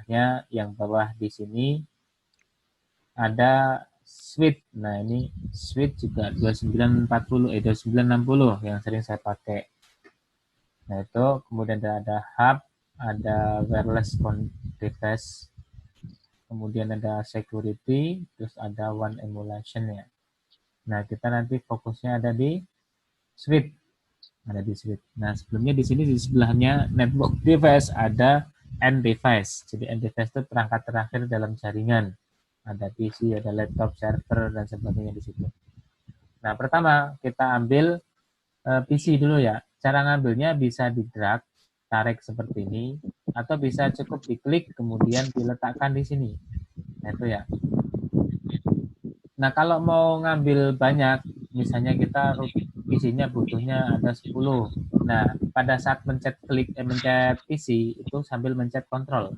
sebelahnya yang bawah di sini ada switch. Nah, ini switch juga 2960 yang sering saya pakai. Nah, itu kemudian ada hub, ada wireless device, kemudian ada security, terus ada one emulation ya. Nah, kita nanti fokusnya ada di switch. Ada di switch. Nah, sebelumnya di sini di sebelahnya network device ada end device. Jadi end device itu perangkat terakhir dalam jaringan. Ada PC, ada laptop, server, dan sebagainya di situ. Nah, pertama kita ambil PC dulu ya. Cara ngambilnya bisa di drag, tarik seperti ini, atau bisa cukup diklik kemudian diletakkan di sini. Nah, itu ya. Nah, kalau mau ngambil banyak, misalnya kita PC-nya butuhnya ada 10. Nah, pada saat mencet PC itu sambil mencet kontrol.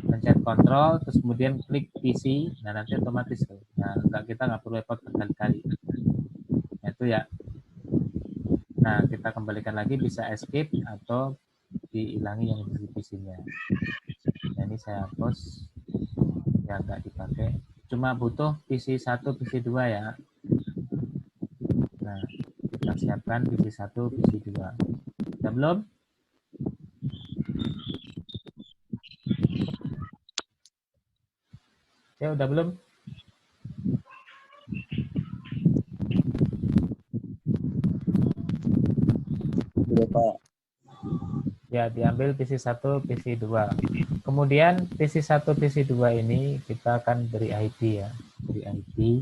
Mencet kontrol, terus kemudian klik PC, nah nanti otomatis tuh. Nah, kita nggak perlu repot berkali-kali. Nah, itu ya. Nah, kita kembalikan lagi, bisa escape atau dihilangi yang di PC-nya. Nah, ini saya hapus yang nggak dipakai. Cuma butuh PC 1, PC 2 ya. Nah, kita siapkan PC 1, PC 2. Udah belum? Ya, udah belum? Sudah, Pak. Ya, diambil PC 1, PC 2. Kemudian PC 1, PC 2 ini kita akan beri IP ya. Beri IP.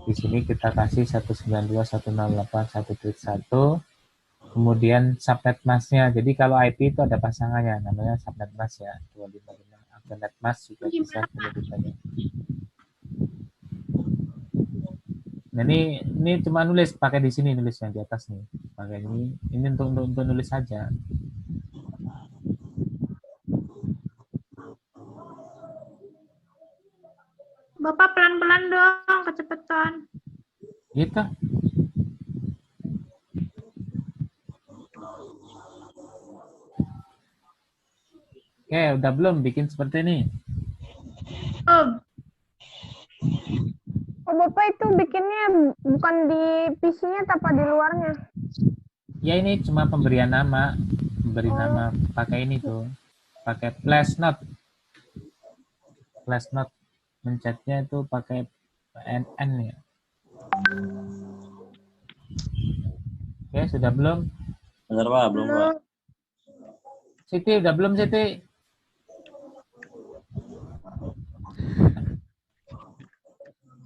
Di sini kita kasih 192.168.1.1. Kemudian subnet masknya. Jadi kalau IP itu ada pasangannya, namanya subnet mask ya. 255. Subnet mask juga bisa penyebutannya. Nah, ini cuma nulis, pakai di sini nulis yang di atas nih. Pakai ini untuk nulis saja. Bapak pelan-pelan dong, kecepatan. Gitu. Oke, udah belum bikin seperti ini? Oh, Bapak itu bikinnya bukan di PC-nya tapi di luarnya. Ya, ini cuma pemberian nama. Memberi nama pakai ini tuh. Pakai flash note. Flash note. Mencetnya itu pakai NN ya. Oke, sudah belum? Benar, Pak, belum, Pak. Siti, udah belum Siti?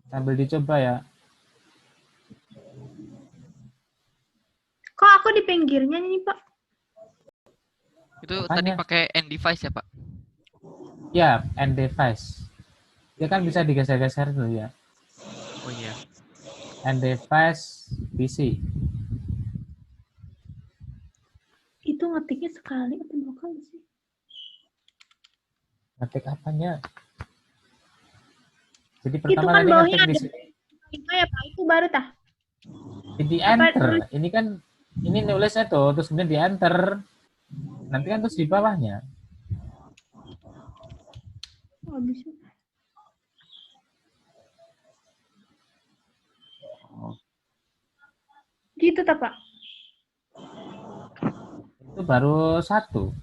Sambil dicoba ya. kok aku di pinggirnya nih, Pak? Itu Apanya? tadi pakai end device ya, Pak? Ya, end device. Dia kan bisa digeser-geser tuh ya. Oh iya. End device PC. Itu ngetiknya sekali atau 2 kali sih? Ngetik apanya? Jadi Itu pertama kan tadi bawahnya ngetik di ada sini. itu ya, Pak. Itu baru tah. Di Apa enter. Ini kan ini nulisnya tuh, terus kemudian di enter. Nanti kan terus di bawahnya. Oh, bisa. Gitu tah, Pak. Itu baru satu.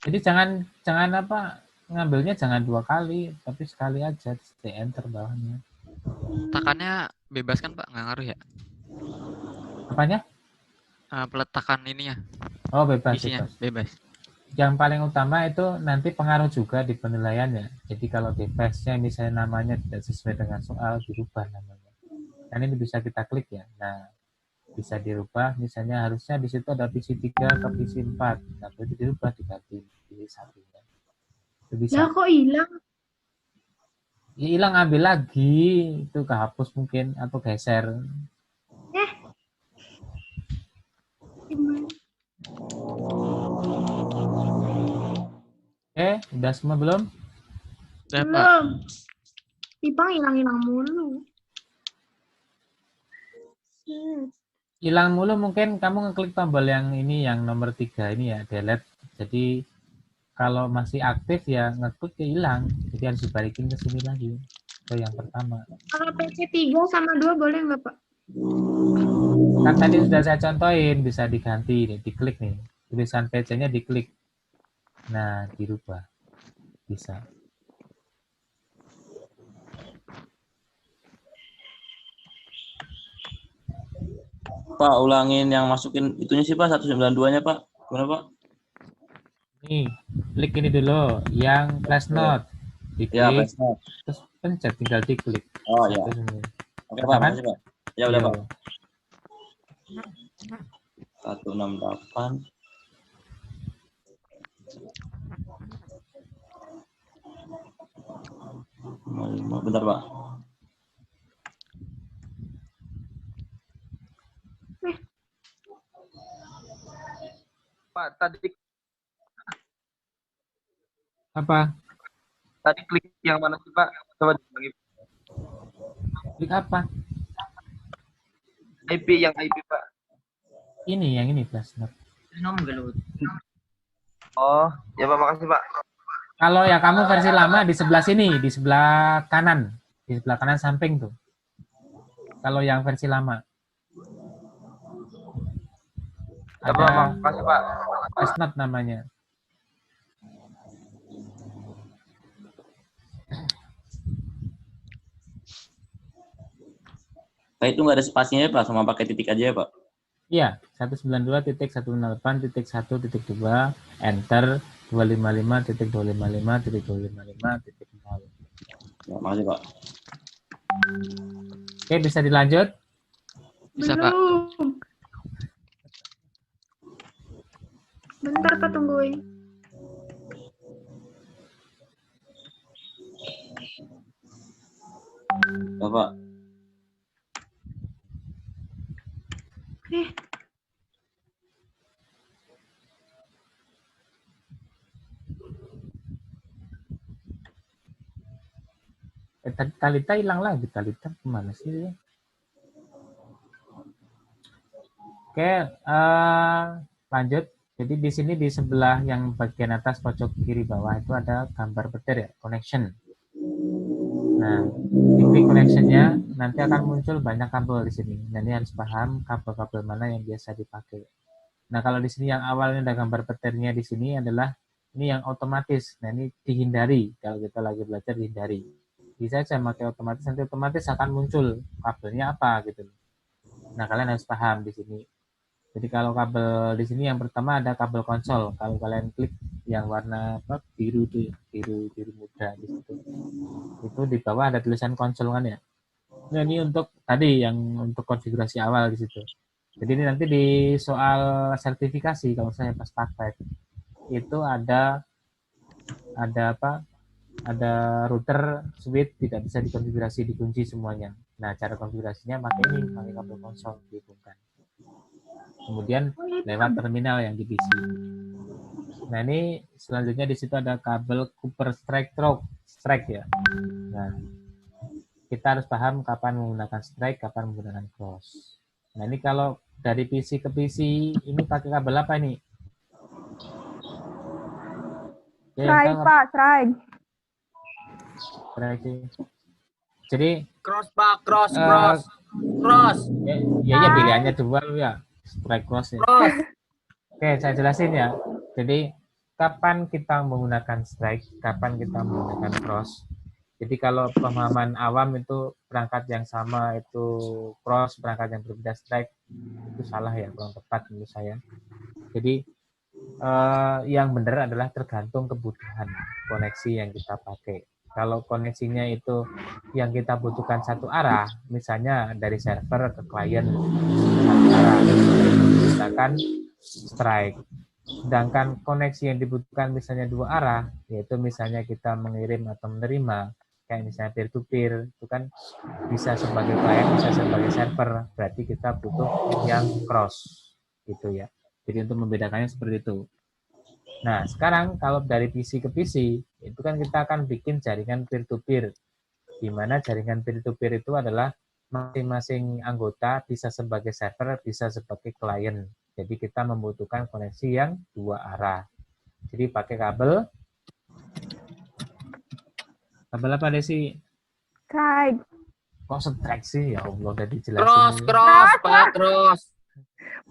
Jadi jangan apa ngambilnya jangan 2 kali, tapi sekali aja terus di enter bawahnya. Peletakannya bebas kan, Pak? Nggak ngaruh ya? Apanya? Peletakan ininya, Oh, bebas, isinya bebas. bebas. Yang paling utama itu nanti pengaruh juga di penilaiannya. Jadi kalau device-nya misalnya namanya tidak sesuai dengan soal, dirubah namanya. Kan ini bisa kita klik ya. Nah, bisa dirubah, misalnya harusnya di situ ada PC 3 ke PC 4. Nah, berarti dirubah diganti PC 1-nya. Itu bisa. Lah kok hilang? Ya, hilang, ambil lagi. Itu kehapus mungkin atau geser. Gimana? Udah semua belum? Udah, Pak. Belum. Ipang hilang-hilang mulu. Hilang mulu mungkin kamu ngeklik tombol yang ini yang nomor 3 ini ya, delete. Jadi Kalau masih aktif ya ngeklik ya hilang. Jadi harus dibalikin ke sini lagi. Ke yang pertama. Kalau PC 3 sama 2 boleh nggak, Pak? Kan tadi sudah saya contohin, bisa diganti nih, diklik nih. Tulisan PC-nya diklik. Nah, dirubah. Bisa. Pak, ulangin yang masukin itunya sih Pak, 192-nya Pak. Gimana Pak? Nih, klik ini dulu, yang flash note. Ya, Diklik, Pak. terus pencet, tinggal diklik. Oh ya. Satu sini. Oke Pak, makasih Pak. Ya udah Yo. Pak. 168. Bentar Pak. Pak, tadi Apa? klik yang mana sih Pak? Coba diulangi. Klik apa? Yang IP Pak. Ini, yang ini flash note. Oh, ya Pak, makasih Pak. Kalau ya kamu versi lama di sebelah sini, di sebelah kanan. Di sebelah kanan samping tuh. Kalau yang versi lama. Ya Pak, Ada makasih Pak. flash note namanya. Pak itu nggak ada spasinya ya Pak, sama pakai titik aja ya Pak. Iya, 192.168.1.2, enter 255.255.255.0. Ya, makasih Pak. Oke, bisa dilanjut? Bisa, Pak. Belum. Bentar, Pak, tungguin. Ya Pak. Talita hilang lagi. Talita kemana sih? Oke, lanjut. Jadi di sini di sebelah yang bagian atas pojok kiri bawah itu ada gambar petir ya, connection. Nah, diklik connectionnya, nanti akan muncul banyak kabel di sini. Nah, ini harus paham kabel-kabel mana yang biasa dipakai. Nah, kalau di sini yang awalnya ada gambar petirnya di sini adalah ini yang otomatis. Nah, ini dihindari. Kalau kita lagi belajar dihindari. Bisa aja pakai otomatis, nanti otomatis akan muncul kabelnya apa gitu. Nah, kalian harus paham di sini. Jadi kalau kabel di sini yang pertama ada kabel konsol. Kalau kalian klik yang warna apa, biru itu, biru muda di situ. Itu di bawah ada tulisan konsol kan ya. Nah, ini untuk tadi yang untuk konfigurasi awal di situ. Jadi ini nanti di soal sertifikasi kalau saya pas praktek itu ada apa? Ada router switch tidak bisa dikonfigurasi, dikunci semuanya. Nah, cara konfigurasinya pakai ini, pakai kabel konsol dihubungkan. Kemudian lewat terminal yang di PC. Nah, ini selanjutnya di situ ada kabel Cooper strike ya. Nah, kita harus paham kapan menggunakan strike, kapan menggunakan cross. Nah, ini kalau dari PC ke PC ini pakai kabel apa ini? Strike, Pak, strike. Jadi Cross Pak, cross. Ya pilihannya dua ya, strike cross ya. Cross. Oke, saya jelasin ya. Jadi kapan kita menggunakan strike, kapan kita menggunakan cross. Jadi kalau pemahaman awam itu perangkat yang sama itu cross, perangkat yang berbeda strike, itu salah ya, kurang tepat menurut saya. Jadi yang benar adalah tergantung kebutuhan koneksi yang kita pakai. Kalau koneksinya itu yang kita butuhkan satu arah, misalnya dari server ke klien satu arah, misalkan strike. Sedangkan koneksi yang dibutuhkan misalnya dua arah, yaitu misalnya kita mengirim atau menerima, kayak misalnya peer-to-peer, itu kan bisa sebagai klien, bisa sebagai server, berarti kita butuh yang cross, gitu ya. Jadi untuk membedakannya seperti itu. Nah, sekarang kalau dari PC ke PC, itu kan kita akan bikin jaringan peer-to-peer, di mana jaringan peer-to-peer itu adalah masing-masing anggota bisa sebagai server, bisa sebagai klien. Jadi kita membutuhkan koneksi yang dua arah. Jadi pakai kabel. Kabel apa Desi? Strike. Kok strike sih? Ya Allah, udah dijelasin. Cross, Pak, cross.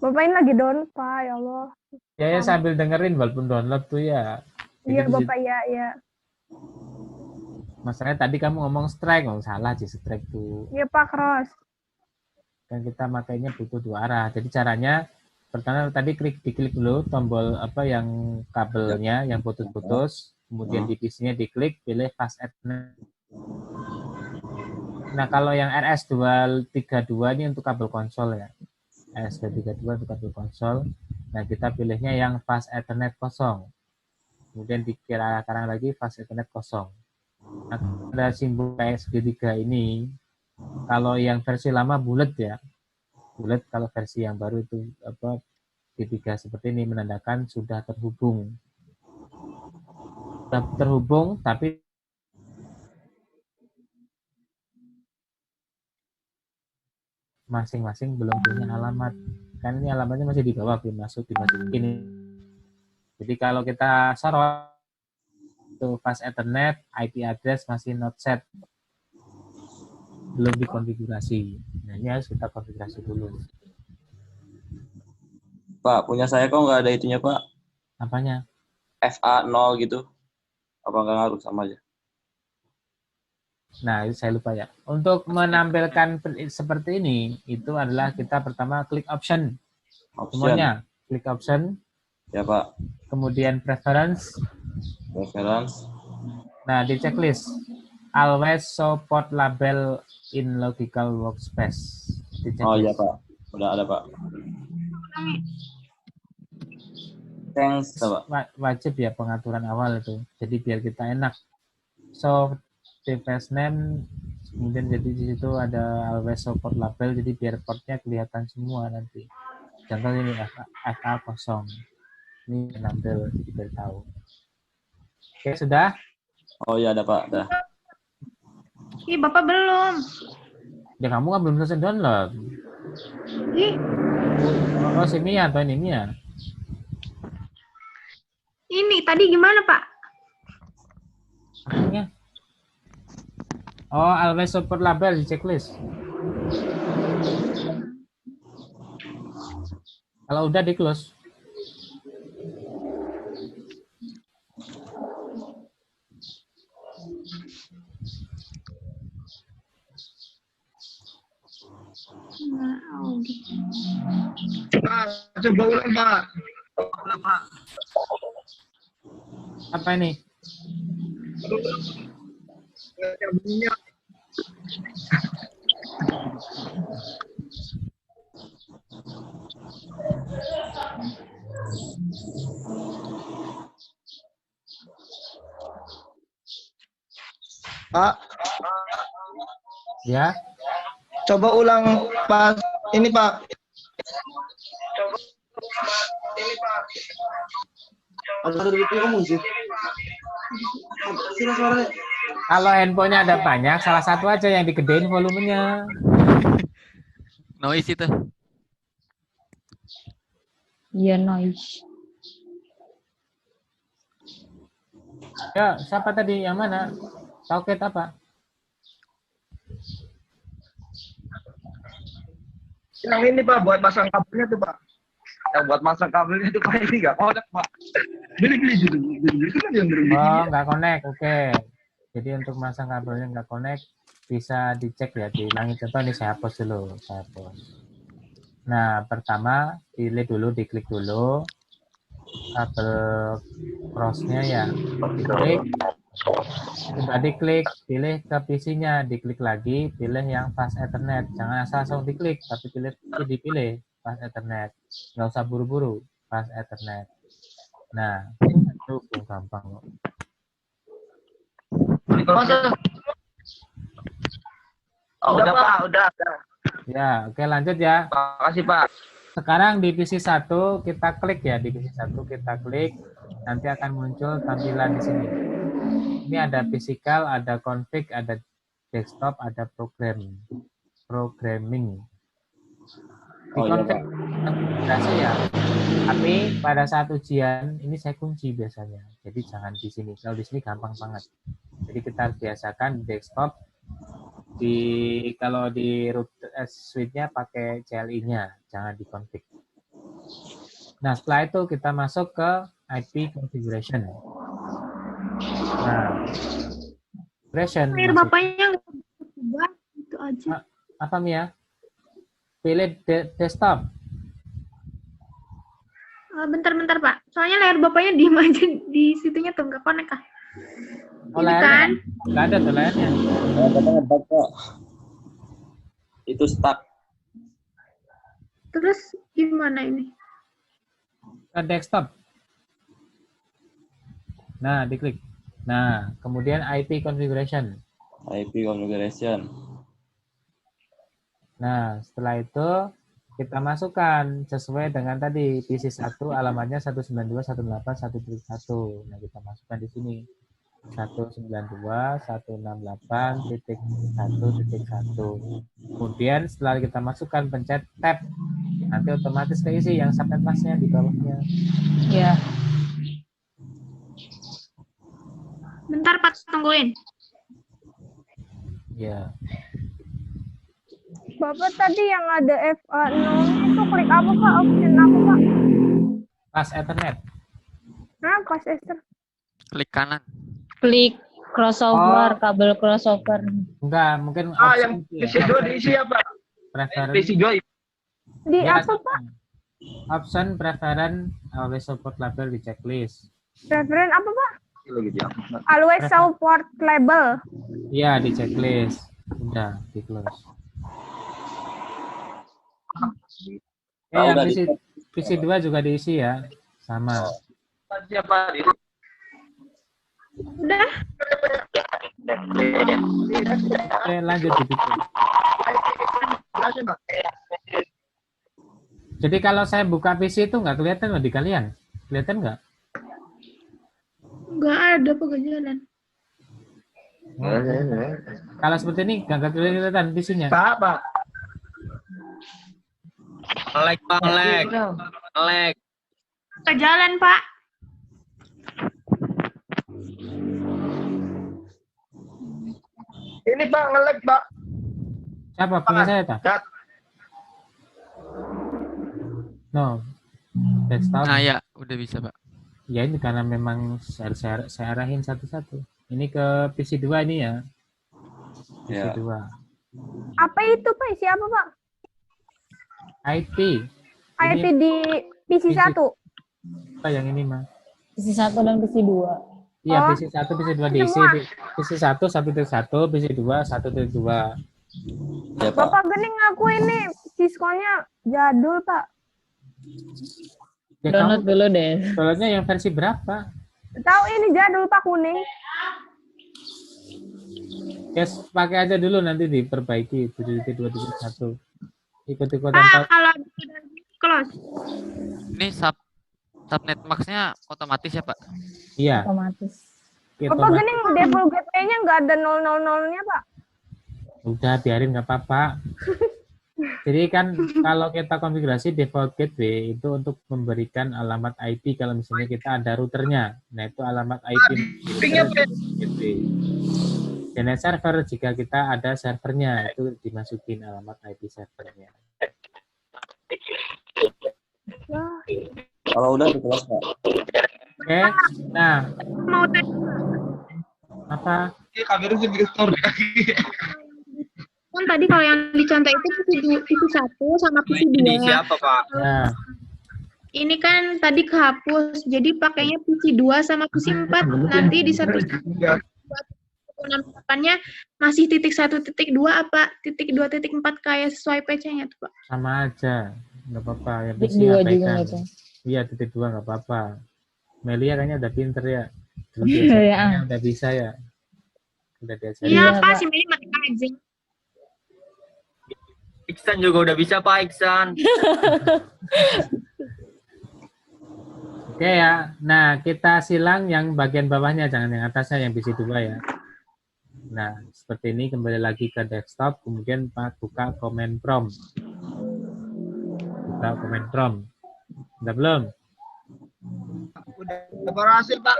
Bapak ini lagi down, Pak. Ya Allah. Ya, sambil dengerin walaupun download tuh ya. Iya, Jadi Bapak, ya. masalahnya tadi kamu ngomong strike, salah sih strike tuh. Iya, Pak, cross. Dan kita makainya butuh dua arah. Jadi caranya pertama tadi diklik dulu tombol apa yang kabelnya yang putus-putus, kemudian di PC-nya diklik, pilih fast ethernet. Nah, kalau yang RS232 ini untuk kabel konsol ya. RS232 untuk kabel konsol. Nah, kita pilihnya yang fast ethernet kosong. Kemudian dikira kanan lagi fast ethernet kosong. Nah, ada simbol KSG3 ini. Kalau yang versi lama bulat ya. Bulat, kalau versi yang baru itu apa G3 seperti ini menandakan sudah terhubung. Sudah terhubung tapi masing-masing belum punya alamat. Kan ini alamatnya masih di bawah, belum masuk, dimasukin. Jadi kalau kita sorot itu fast ethernet, IP address masih not set. Belum dikonfigurasi. Nah, ini harus kita konfigurasi dulu. Pak, punya saya kok nggak ada itunya, Pak. Apanya? FA 0 gitu. Apa nggak ngaruh sama aja? Nah, itu saya lupa ya. Untuk menampilkan seperti ini, itu adalah kita pertama klik option. Semuanya. Klik option. Ya, Pak. Kemudian preference. Reference. Nah, di checklist. Always show port label in logical workspace. Di checklist. Oh iya, Pak. Udah ada, Pak. Thanks, Pak. Wajib ya pengaturan awal itu. Jadi biar kita enak. So, device name, kemudian jadi di situ ada always show port label, jadi biar portnya kelihatan semua nanti. Contoh ini FA 0. Ini nampil diberitahu. Oke, sudah? Oh iya, ada, Pak. Dah. Ih, Bapak belum. Ya kamu kan belum selesai download. Ih, Oh, si Mia atau ini Mia? ini tadi gimana, Pak? Apanya? Oh, always show port label di checklist. Kalau udah di close. Nah, Audi. Coba ulang, Pak. Ulang, Pak. Apa ini? Bunyinya. Pak, Ya. coba ulang pas ini, Pak. Kalau handphonenya ada banyak, salah satu aja yang digedein volumenya. Noise itu. Iya, noise. Ya, siapa tadi? Yang mana? Tauket apa? Yang ini, Pak, buat masang kabelnya tuh, Pak. Yang buat masang kabelnya tuh, Pak, ini nggak connect, Pak. Beli itu kan yang beli. Oh, nggak connect. Oke. Jadi untuk masang kabelnya nggak connect, bisa dicek ya, diulangi. Contoh ini saya hapus dulu. Saya hapus. Nah, pertama pilih dulu, diklik dulu kabel cross-nya ya. Diklik. Sudah diklik, pilih ke PC-nya, diklik lagi, pilih yang fast ethernet. Jangan asal langsung diklik, tapi dipilih fast ethernet. Nggak usah buru-buru, fast ethernet. Nah, itu gampang kok. Oh, udah, Pak, udah. Ya, oke lanjut ya. Makasih, Pak. Sekarang di PC 1 kita klik ya, di PC 1 kita klik, nanti akan muncul tampilan di sini. Ini ada physical, ada config, ada desktop, ada programming. Oh iya, Pak. konfigurasi ya. Tapi pada saat ujian ini saya kunci biasanya. Jadi jangan di sini. Kalau di sini gampang banget. Jadi kita harus biasakan di desktop. Kalau di root suite-nya pakai CLI-nya, jangan di config. Nah, setelah itu kita masuk ke IP configuration. Nah, configuration. Layar bapaknya nggak berubah, itu aja. Apa Mia? Pilih desktop. Bentar Pak. Soalnya layar bapaknya diem aja di situnya tuh nggak connect ah. Oh, Ini layarnya kan? nggak ada tuh layarnya. Katanya bug, Pak. Itu stuck. Terus gimana ini? Ke desktop. Nah, diklik. Nah, kemudian IP configuration. IP configuration. Nah, setelah itu kita masukkan sesuai dengan tadi PC1 alamatnya 192.168.1.1. Nah, kita masukkan di sini 192.168.1.1. Kemudian setelah kita masukkan pencet tab, nanti otomatis keisi yang subnet masknya di bawahnya. Ya. Bentar Pak, tungguin. Ya. Bapak tadi yang ada FA0 itu klik apa Pak? Option apa Pak? Pas Ethernet. Nah, pas Esther. Klik kanan. Klik crossover, Oh. kabel crossover. Enggak, mungkin Yang option PC2 diisi apa? preference. PC2 Di Ya, apa Pak? option preference always support label di checklist. Referen apa Pak? gitu ya. Always support label. Iya, di checklist. Udah, di close. Yang PC2 juga diisi ya. Sama. Siapa? Udah. Oke, lanjut dibikin. Jadi kalau saya buka PC itu nggak kelihatan loh di kalian? Kelihatan nggak? Nggak ada pegangan. Kalau seperti ini nggak kelihatan PC-nya. Pak. Lag. Ke jalan Pak. Ini Pak nge-lag Pak. Siapa? Punya saya tak? Cat. No. Desktop. Nah ya, udah bisa Pak. Ya ini karena memang saya arahin satu-satu. Ini ke PC2 ini ya. PC2. Apa itu Pak? Isi apa Pak? IP. IP di PC1. Apa yang ini mah? PC1 dan PC2. Iya, Oh, PC1, PC2 diisi. PC1 1.1, PC2 1.2. Ya, Pak. Bapak Gening ngaku ini Cisco-nya jadul Pak. Ya, Download kamu dulu deh. downloadnya yang versi berapa? Tahu ini jadul Pak kuning. Ya, pakai aja dulu nanti diperbaiki 7.2.1. Ikut-ikutan Pak, tahu. kalau sudah close. Ini subnet max-nya otomatis ya Pak? Iya. Otomatis. Bapak Gening default gateway-nya nggak ada 000-nya Pak. Udah biarin nggak apa-apa. Jadi kan kalau kita konfigurasi default gateway itu untuk memberikan alamat IP kalau misalnya kita ada routernya. Nah itu alamat IP gateway. DNS server jika kita ada servernya itu dimasukin alamat IP servernya. Kalau udah dikelas, Pak. Oke, nah Mau tanya apa? Kamera sih restore. kan tadi kalau yang dicontoh itu PC1 sama PC2. Siapa Pak? Nah, Ini kan tadi kehapus, jadi pakainya PC2 sama PC4. Nanti di satu depannya masih titik 1.2 apa titik 2.4 kayak sesuai PC-nya tuh Pak. sama aja, nggak apa-apa. Yang Titik PC 2 juga abaikan. itu. Iya, titik 2 nggak apa-apa. Melia kayaknya udah pinter ya. Dulu Iya, dia ya. kayaknya udah bisa ya. Udah diajarin. Iya Iya, Pak, Pak. si Meli mati aja. Iksan juga udah bisa Pak Iksan. Oke ya. Nah, kita silang yang bagian bawahnya, jangan yang atasnya, yang PC2 ya. Nah, seperti ini kembali lagi ke desktop, kemudian Pak buka command prompt. Atau command prompt. Udah belum? Udah berhasil, Pak.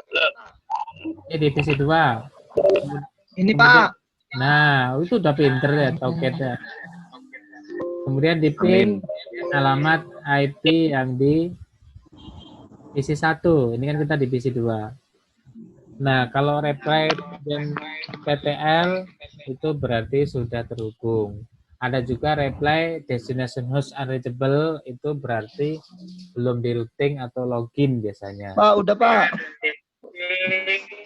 Ini divisi 2. Ini, Kemudian- Pak. Nah, itu udah pinter ya, toket ya. Kemudian di pin alamat IP yang di isi 1. Ini kan kita di PC 2. Nah, kalau reply dan PTL itu berarti sudah terhubung. Ada juga reply destination host unreachable, itu berarti belum di routing atau login biasanya. Pak, udah, Pak.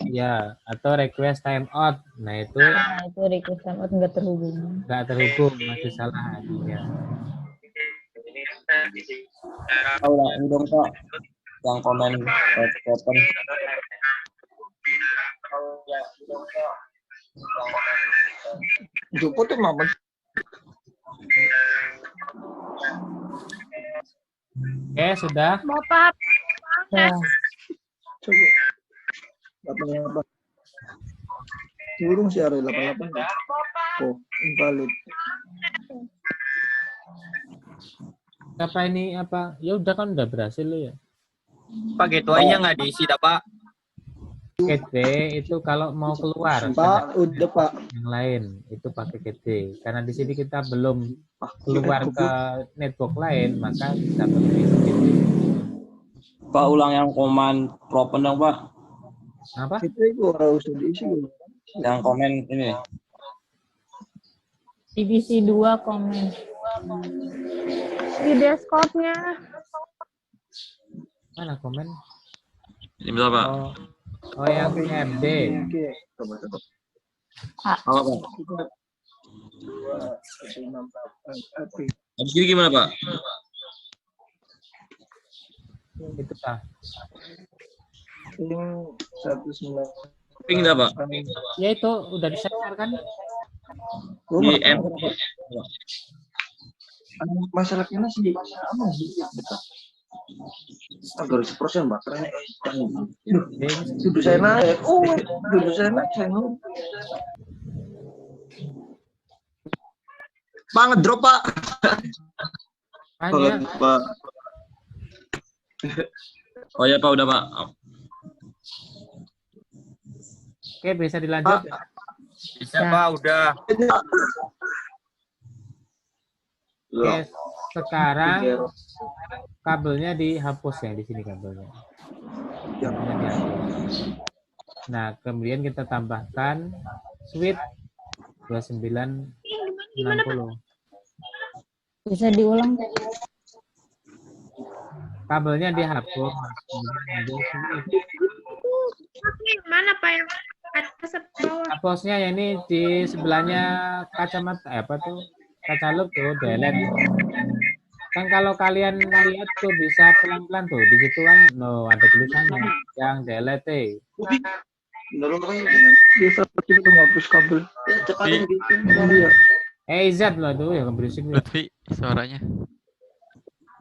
Ya, atau request timeout. Nah, itu Nah, itu request timeout nggak terhubung. nggak terhubung, masih salah ID-nya. Pak, ulangi dong Pak. Yang komen open. Juput tuh mama. Oke, sudah. Bapak, Ya. Coba. 88. Turun sih area 88. Oh, invalid. Apa ini apa? Ya udah kan udah berhasil lo ya. Pak gateway-nya nggak diisi dah Pak. Gateway itu kalau mau keluar Pak, udah, Pak. yang lain itu pakai gateway. Karena di sini kita belum keluar ke network lain, maka kita pakai gateway. Pak, ulang yang komen open dong Pak. Apa? Itu orang usah diisi. Yang komen ini. Divisi 2 komen. Di deskopnya. Mana komen? Ini bisa Pak. Oh yang RD. Oke. Coba. Apa Pak? Habis ini gimana Pak? Itu Pak. Ini 19. Ping dah Pak. Ya itu udah di-share kan? Di M. Masalahnya sih sama sih. Agar 100% Mbak. Karena duduk saya naik. Oh, duduk saya naik. Saya naik. Pak, ngedrop Pak. Hanya Pak. Oh ya Pak, udah Pak. oke bisa dilanjut. Bisa Pak, udah. Oke, sekarang kabelnya dihapus ya di sini kabelnya. Kabelnya dihapus. Nah, kemudian kita tambahkan switch 2960. Bisa diulang? Kabelnya dihapus. Kemudian ada switch. mana Pak yang atas atau bawah? Hapusnya ya ini di sebelahnya kacamata apa tuh? Kaca loop tuh delete. Kan kalau kalian lihat tuh bisa pelan-pelan tuh di situ kan no ada tulisannya yang delete. Bisa kita ngapus kabel. Ya, cepatin gitu. Iya. Z loh tuh yang berisik. Lutfi suaranya.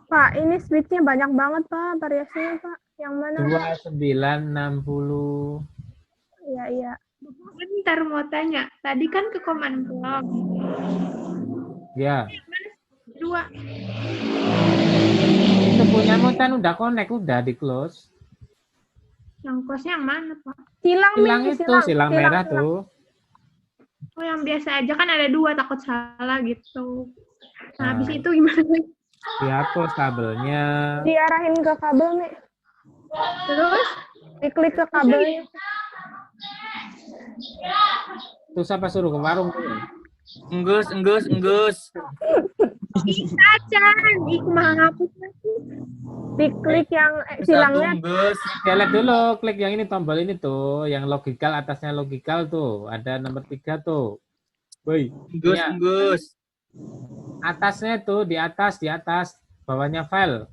Pak, ini switch-nya banyak banget, Pak. Variasinya, Pak. Yang mana? 2960. Iya, iya. Bentar mau tanya. Tadi kan ke command prompt. Ya. Dua. Itu punya kan udah connect, udah di close. Yang close-nya yang mana Pak? Silang, Silang Mi. itu, silang merah silang. tuh. Oh yang biasa aja kan ada dua, takut salah gitu. Nah, habis Nah. itu gimana? Dihapus kabelnya. Diarahin ke kabel, Mi. Terus? Diklik ke kabelnya. Terus apa suruh ke warung tuh? Enggus. Acan, iku mah ngapus lagi. Diklik yang Satu silangnya. enggus. Delete dulu, klik yang ini tombol ini tuh, yang logical atasnya logical tuh, ada nomor 3 tuh. Woi, ya. Enggus. Atasnya tuh di atas, bawahnya file,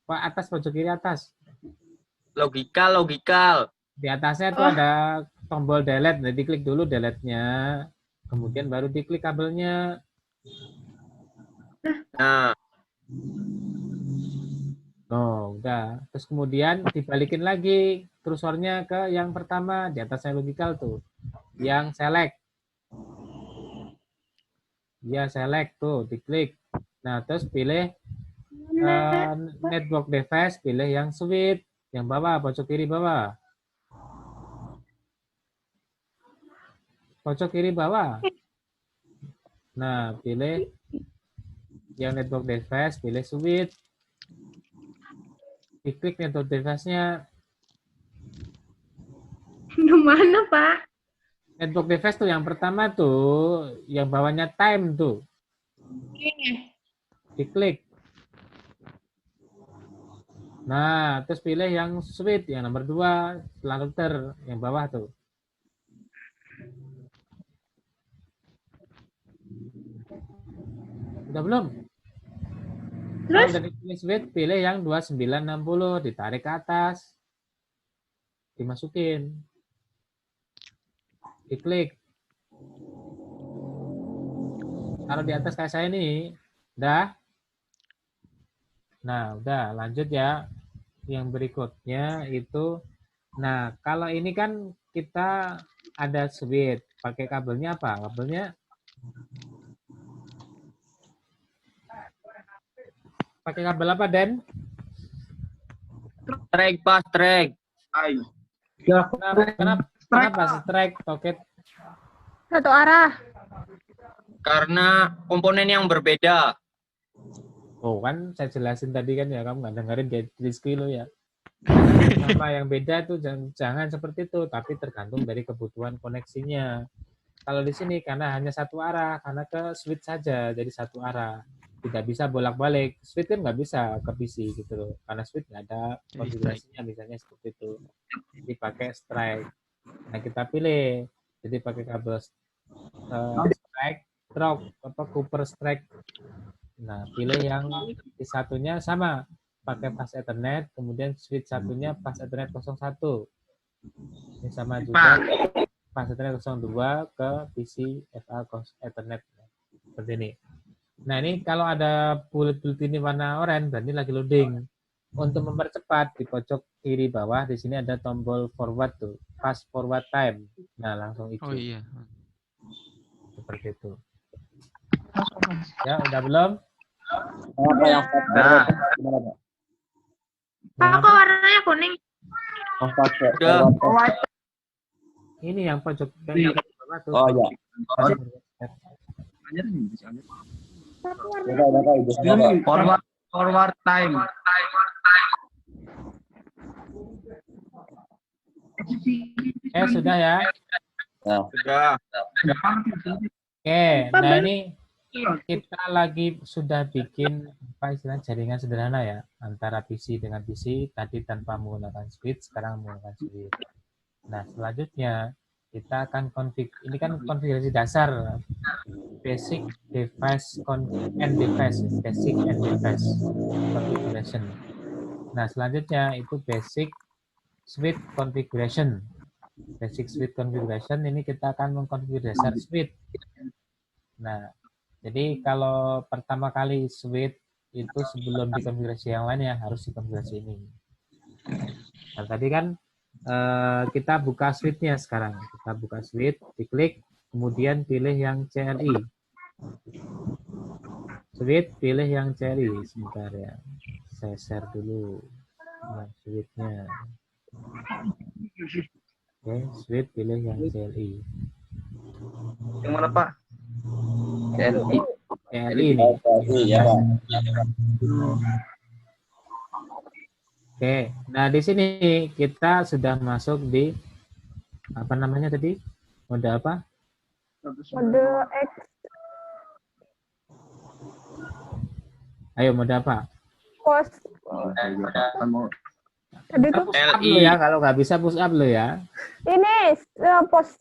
Pak atas pojok kiri atas. Logikal. Di atasnya tuh ada tombol delete, nah diklik dulu delete-nya, kemudian baru diklik kabelnya. Nah, Oh, udah. Terus kemudian dibalikin lagi kursornya ke yang pertama di atasnya logical tuh, yang select. Ya select tuh, diklik. Nah terus pilih network device, pilih yang switch, yang bawah, pojok kiri bawah. Pojok kiri bawah. Nah, pilih yang network device, pilih switch. Diklik network device-nya. Gimana, Pak? Network device tuh yang pertama tuh, yang bawahnya time tuh. Ini. Diklik. Nah, terus pilih yang switch, yang nomor 2, setelah router, yang bawah tuh. Udah belum? Kalau Terus? udah dipilih switch, pilih yang 2960, ditarik ke atas. Dimasukin. Diklik. Kalau di atas kayak saya ini, udah. Nah, udah, lanjut ya. Yang berikutnya itu, nah, kalau ini kan kita ada switch, pakai kabelnya apa? Kabelnya pakai kabel apa, Den? Strike pas strike. Ayo. Kenapa strike, toket? Satu arah. Karena komponen yang berbeda. Oh, kan saya jelasin tadi kan ya, kamu nggak dengerin di Rizky lo ya. Sama yang beda tuh jangan seperti itu, tapi tergantung dari kebutuhan koneksinya. Kalau di sini karena hanya satu arah, karena ke switch saja, jadi satu arah. Tidak bisa bolak-balik. Switch kan nggak bisa ke PC gitu loh, karena switch nggak ada konfigurasinya, misalnya seperti itu. Jadi pakai strike. Nah, kita pilih. Jadi pakai kabel strike, Cooper strike. Nah, pilih yang di satunya sama, pakai pas Ethernet, kemudian switch satunya pas Ethernet 01. Ini sama juga pas Ethernet 02 ke PC FA Ethernet. Seperti ini. Nah, ini kalau ada bulat-bulat ini warna oranye, berarti lagi loading. Untuk mempercepat, di pojok kiri bawah, di sini ada tombol forward tuh, fast forward time. Nah, langsung hijau. Oh iya. Seperti itu. Ya, udah belum? Apa yang Nah. gimana, Pak? Pak, kok warnanya kuning? Oh, pakai. Udah. Ini yang pojok kiri bawah tuh. Oh ya. Forward time. Sudah ya. Nah, Sudah. Oke, nah ini kita lagi sudah bikin apa istilah jaringan sederhana ya antara PC dengan PC, tadi tanpa menggunakan switch, sekarang menggunakan switch. Nah, selanjutnya kita akan ini kan konfigurasi dasar basic device basic and device configuration. Nah, selanjutnya itu basic switch configuration. Basic switch configuration ini kita akan mengkonfigurasi dasar switch. Nah, jadi kalau pertama kali switch itu sebelum dikonfigurasi yang lainnya harus dikonfigurasi ini. Nah, tadi kan kita buka switch-nya sekarang. Kita buka switch, diklik, kemudian pilih yang CLI. Switch, pilih yang CLI. Sebentar ya, saya share dulu yang switch-nya. Oke, switch, pilih yang CLI. Yang mana, Pak? CLI. CLI ini. Ya, Pak. Oke, nah di sini kita sudah masuk di apa namanya tadi? Mode apa? Mode X. Ayo mode apa? Pos. Tadi tuh Push up lo ya, kalau nggak bisa push up lo ya. ini pos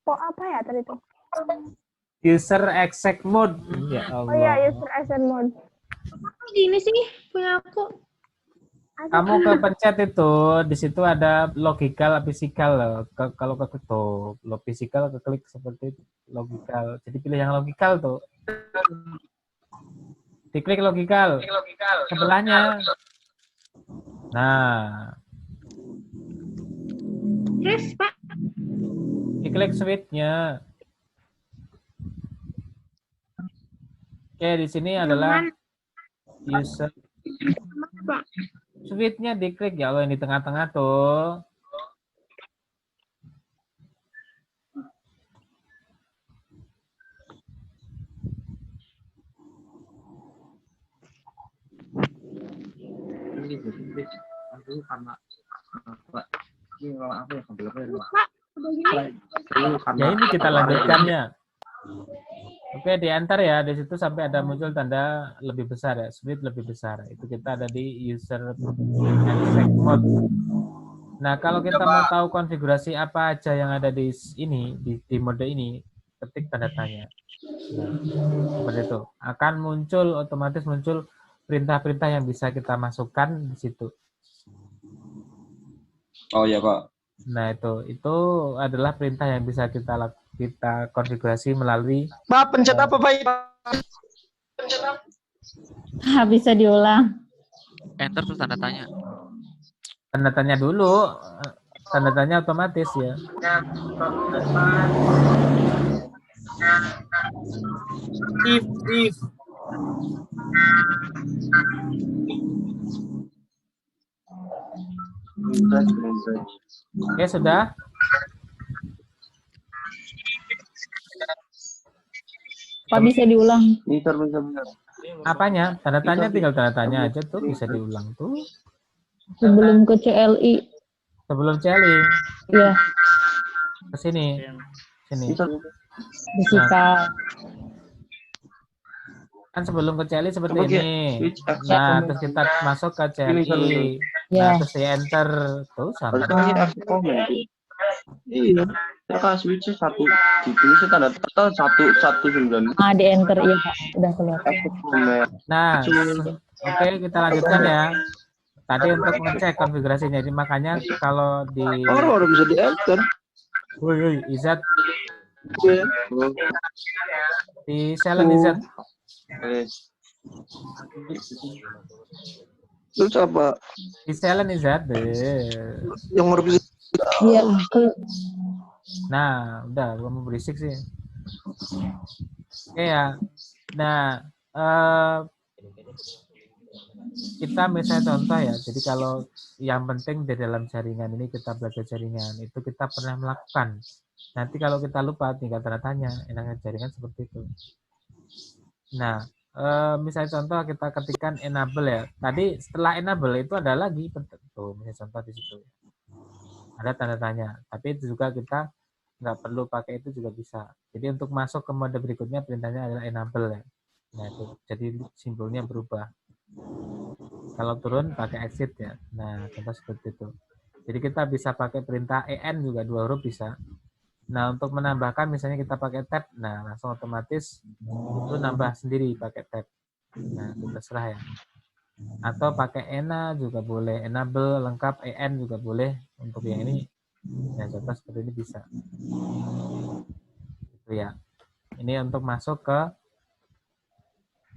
apa ya tadi tuh? User exec mode. Ya Oh iya, Allah. user exit mode. Gini sih punya aku. Kamu kepencet itu, di situ ada logical, physical. Kalau keklik tuh, physical keklik seperti logical. Jadi pilih yang logical tuh. Diklik logical. Sebelahnya. Nah, Terus, Pak. diklik switch-nya. Oke, di sini adalah user Pak. Switch-nya diklik ya Allah, yang di tengah-tengah tuh. Aduh, karena apa? Ini kalau apa ya sambil apa ya? Pak, udah gini. Ya ini kita lanjutkan ya. Oke, di enter ya. Di situ sampai ada muncul tanda lebih besar ya, split lebih besar. Itu kita ada di user exec mode. Nah, kalau kita mau tahu konfigurasi apa aja yang ada di ini, di mode ini, ketik tanda tanya. Nah, seperti itu. Akan muncul, otomatis muncul perintah-perintah yang bisa kita masukkan di situ. Oh iya, Pak. Nah, itu adalah perintah yang bisa kita konfigurasi melalui Pak, pencet apa, Pak? Bisa diulang. Enter terus tanda tanya. tanda tanya dulu. Tanda tanya otomatis ya. If. Oke, sudah. Pak bisa diulang. Bentar. Apanya? Tanda tanya tinggal tanda tanya aja tuh, bisa diulang tuh. Sebelum ke CLI. Sebelum celi Iya, ke sini. Sini. disikap. Kan sebelum ke celi seperti Coba, ini. Nah, terus kita masuk ke celi. Ya. Nah, terus di enter tuh sama. Iya. Kita switch satu ditulis tanda total 119. Di enter iya Pak, udah keluar. Nah, oke, kita lanjutkan ya. Tadi untuk mengecek konfigurasinya, jadi makanya kalau di Orang bisa di enter. Woi, Izat di silent Izat. Terus apa? Di silent Izat deh. Yang harus bisa Iya, Nah, udah kamu berisik sih. Oke ya. Nah, kita misalnya contoh ya. Jadi kalau yang penting di dalam jaringan ini kita belajar jaringan itu kita pernah melakukan. Nanti kalau kita lupa tinggal tanda tanya. Enaknya jaringan seperti itu. Nah, misalnya contoh kita ketikkan enable ya. Tadi setelah enable itu ada lagi tuh misalnya contoh di situ. Ada tanda tanya. Tapi itu juga kita nggak perlu pakai itu juga bisa. Jadi untuk masuk ke mode berikutnya perintahnya adalah enable ya. Nah itu jadi simbolnya berubah. Kalau turun pakai exit ya. Nah contoh seperti itu. Jadi kita bisa pakai perintah en juga 2 huruf bisa. Nah untuk menambahkan misalnya kita pakai tab. Nah langsung otomatis itu nambah sendiri pakai tab. Nah itu terserah ya. Atau pakai ena juga boleh. Enable lengkap en juga boleh. Untuk yang ini ya contoh seperti ini bisa. Itu ya. Ini untuk masuk ke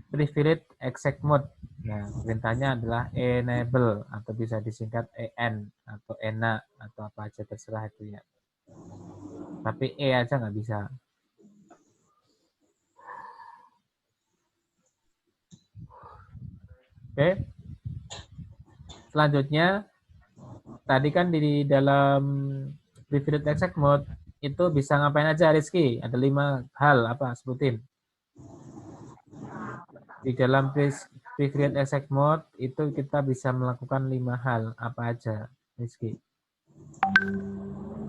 privileged exec mode. Nah, perintahnya adalah enable atau bisa disingkat en atau ena atau apa aja terserah itu ya. Tapi aja nggak bisa. Oke. Selanjutnya tadi kan di dalam privileged exec mode itu bisa ngapain aja Rizky? Ada 5 hal apa sebutin? Di dalam privileged exec mode itu kita bisa melakukan 5 hal apa aja Rizky?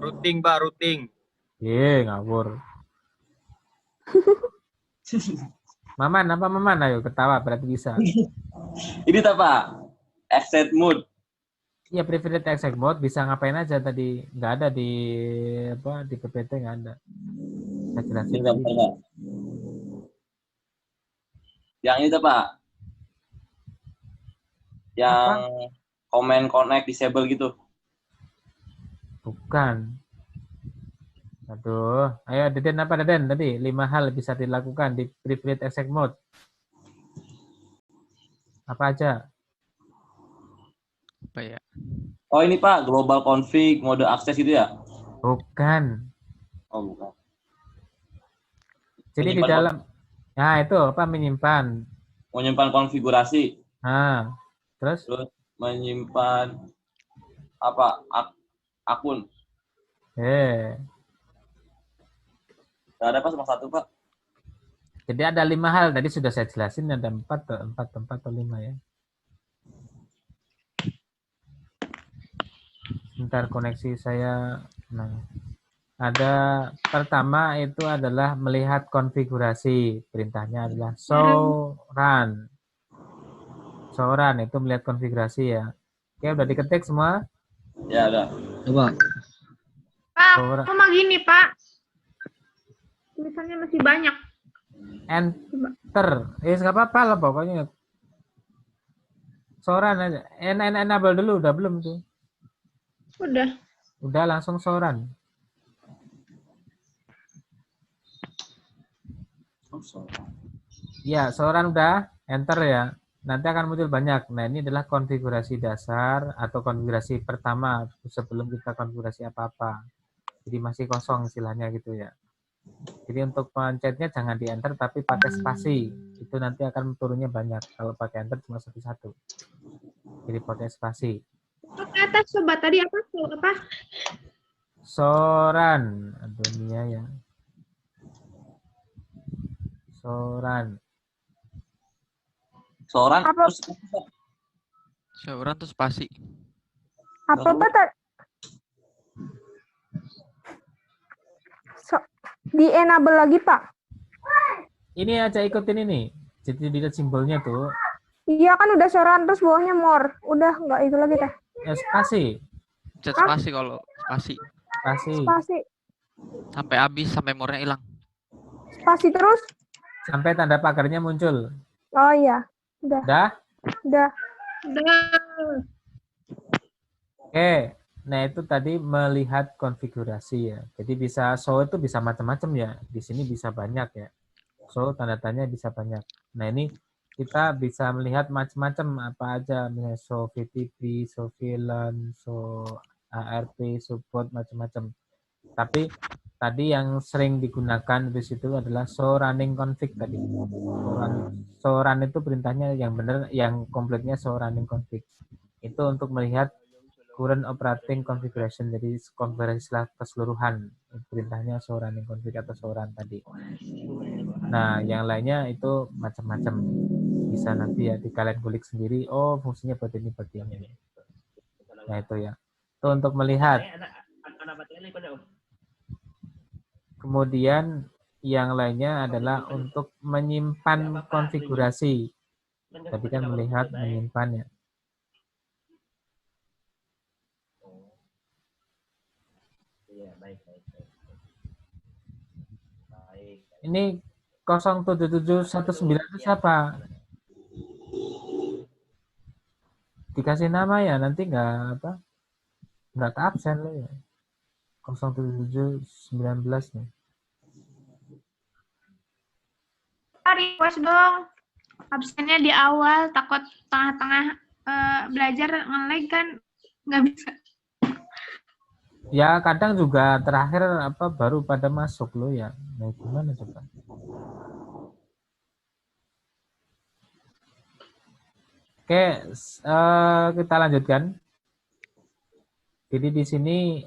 Routing, Pak, routing. Ngawur. Maman, apa Maman? Ayo ketawa berarti bisa. Ini tak, Pak? Exit mode. Iya, privileged exec mode bisa ngapain aja tadi? Nggak ada di di PPT nggak ada. Saya jelasin Ini, tadi. Pak. Yang itu, Pak. Yang comment connect disable gitu. Bukan. Aduh, ayo Deden apa Deden tadi? 5 hal bisa dilakukan di privileged exec mode. Apa aja? Apa ya? Oh ini Pak, global config, mode akses gitu ya? Bukan. Oh bukan. Jadi di Menyimpan dalam, nah itu apa menyimpan? Menyimpan konfigurasi. Nah, Terus? Terus menyimpan apa? Akun. Nggak ada Pak, cuma satu Pak. Jadi ada 5 hal tadi sudah saya jelasin, ada 4 atau 5 ya. Sebentar koneksi saya. Nah, ada pertama itu adalah melihat konfigurasi. Perintahnya adalah show run. Show run itu melihat konfigurasi ya. Oke, udah diketik semua? Ya udah. Coba. Pak, Show run. cuma gini, Pak. Tulisannya masih banyak. Enter. Nggak apa-apa lah pokoknya. Show run aja. Enable dulu, udah belum tuh? Udah. Udah langsung show run. Ya, show run udah. Enter ya. Nanti akan muncul banyak. Nah, ini adalah konfigurasi dasar atau konfigurasi pertama sebelum kita konfigurasi apa-apa. Jadi masih kosong istilahnya gitu ya. Jadi untuk pencetnya jangan di enter tapi pakai spasi. Itu nanti akan turunnya banyak. Kalau pakai enter cuma satu-satu. Jadi pakai spasi. Ke atas coba tadi apa? Soran. Aduh ini ya. Soran. Seorang Apa? terus Seorang tuh spasi. Apa betul? Di enable lagi, Pak. Ini aja ikutin ini. Jadi dilihat simbolnya tuh. Iya kan udah soran terus bawahnya more. Udah nggak itu lagi teh. Spasi. Chat spasi kalau spasi. Spasi. Spasi. Sampai habis, sampai more-nya hilang. Spasi terus. Sampai tanda pagarnya muncul. Oh iya. Udah. Udah? Udah. Oke. Nah, itu tadi melihat konfigurasi ya. Jadi bisa show itu bisa macam-macam ya. Di sini bisa banyak ya. Show tanda tanya bisa banyak. Nah, ini kita bisa melihat macam-macam apa aja. Misalnya show VTP, show VLAN, show ARP, support macam-macam. Tapi tadi yang sering digunakan di situ adalah show running config tadi. Show run itu perintahnya yang benar, yang komplitnya show running config. Itu untuk melihat current operating configuration, jadi konfigurasi keseluruhan. Perintahnya show running config atau show run tadi. Nah, yang lainnya itu macam-macam. Bisa nanti ya di kalian kulik sendiri, oh fungsinya buat ini, buat ini. Nah, itu ya. Itu untuk melihat. Kemudian yang lainnya adalah untuk menyimpan konfigurasi. Tadi kan melihat, menyimpannya. Ini 07719 itu siapa? Dikasih nama ya, nanti nggak ke absen lo ya. 07719 nih. Request dong. Absennya di awal, takut tengah-tengah belajar nge-lag kan nggak bisa. Ya kadang juga terakhir baru pada masuk lo ya. Nah gimana coba? Oke, kita lanjutkan. Jadi di sini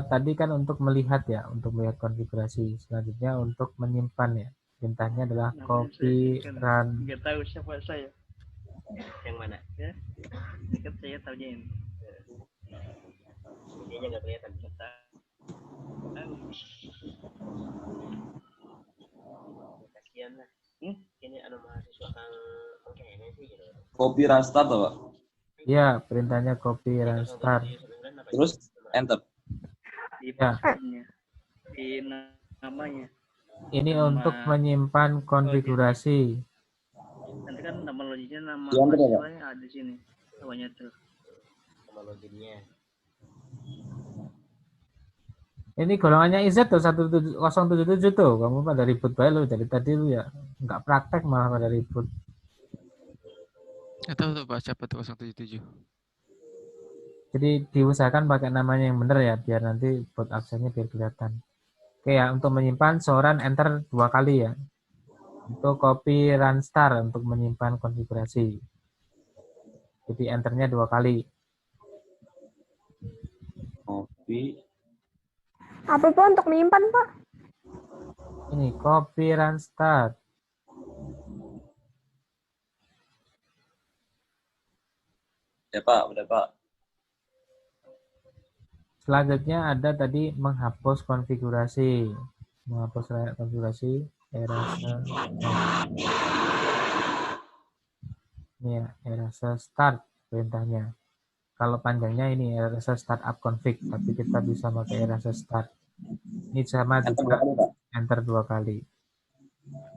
tadi kan untuk melihat ya, untuk melihat konfigurasi. Selanjutnya untuk menyimpan ya. Perintahnya adalah copy run. Nggak tahu siapa saya. Yang mana? Ya? Kan saya tahunya ini. Ini nggak kelihatan. Kasihan lah. Ini mahasiswa kang kayaknya sih gitu. Copy run start Pak. Ya, perintahnya copy run start. Terus enter. Di Ya. passwordnya. Di namanya. Ini untuk menyimpan konfigurasi. Nanti kan nama loginnya, nama Yang benar, Pak. mahasiswanya ada di sini. Namanya tuh. Nama loginnya. Ini golongannya IZ tuh 1077 tuh. Kamu pada ribut baik lo dari tadi lu ya. Nggak praktek malah pada ribut. Nggak tahu tuh Pak, siapa tuh 077. Jadi diusahakan pakai namanya yang benar ya, biar nanti buat absennya biar kelihatan. Oke ya, untuk menyimpan soran enter 2 kali ya. Untuk copy run start untuk menyimpan konfigurasi. Jadi enternya 2 kali. Copy. Apa Pak untuk menyimpan Pak? Ini copy run start. Ya Pak, udah Pak. Selanjutnya ada tadi menghapus konfigurasi. Menghapus konfigurasi erase. Ini ya, erase start perintahnya. Kalau panjangnya ini erase startup config, tapi kita bisa pakai erase start. Ini sama juga enter 2 kali.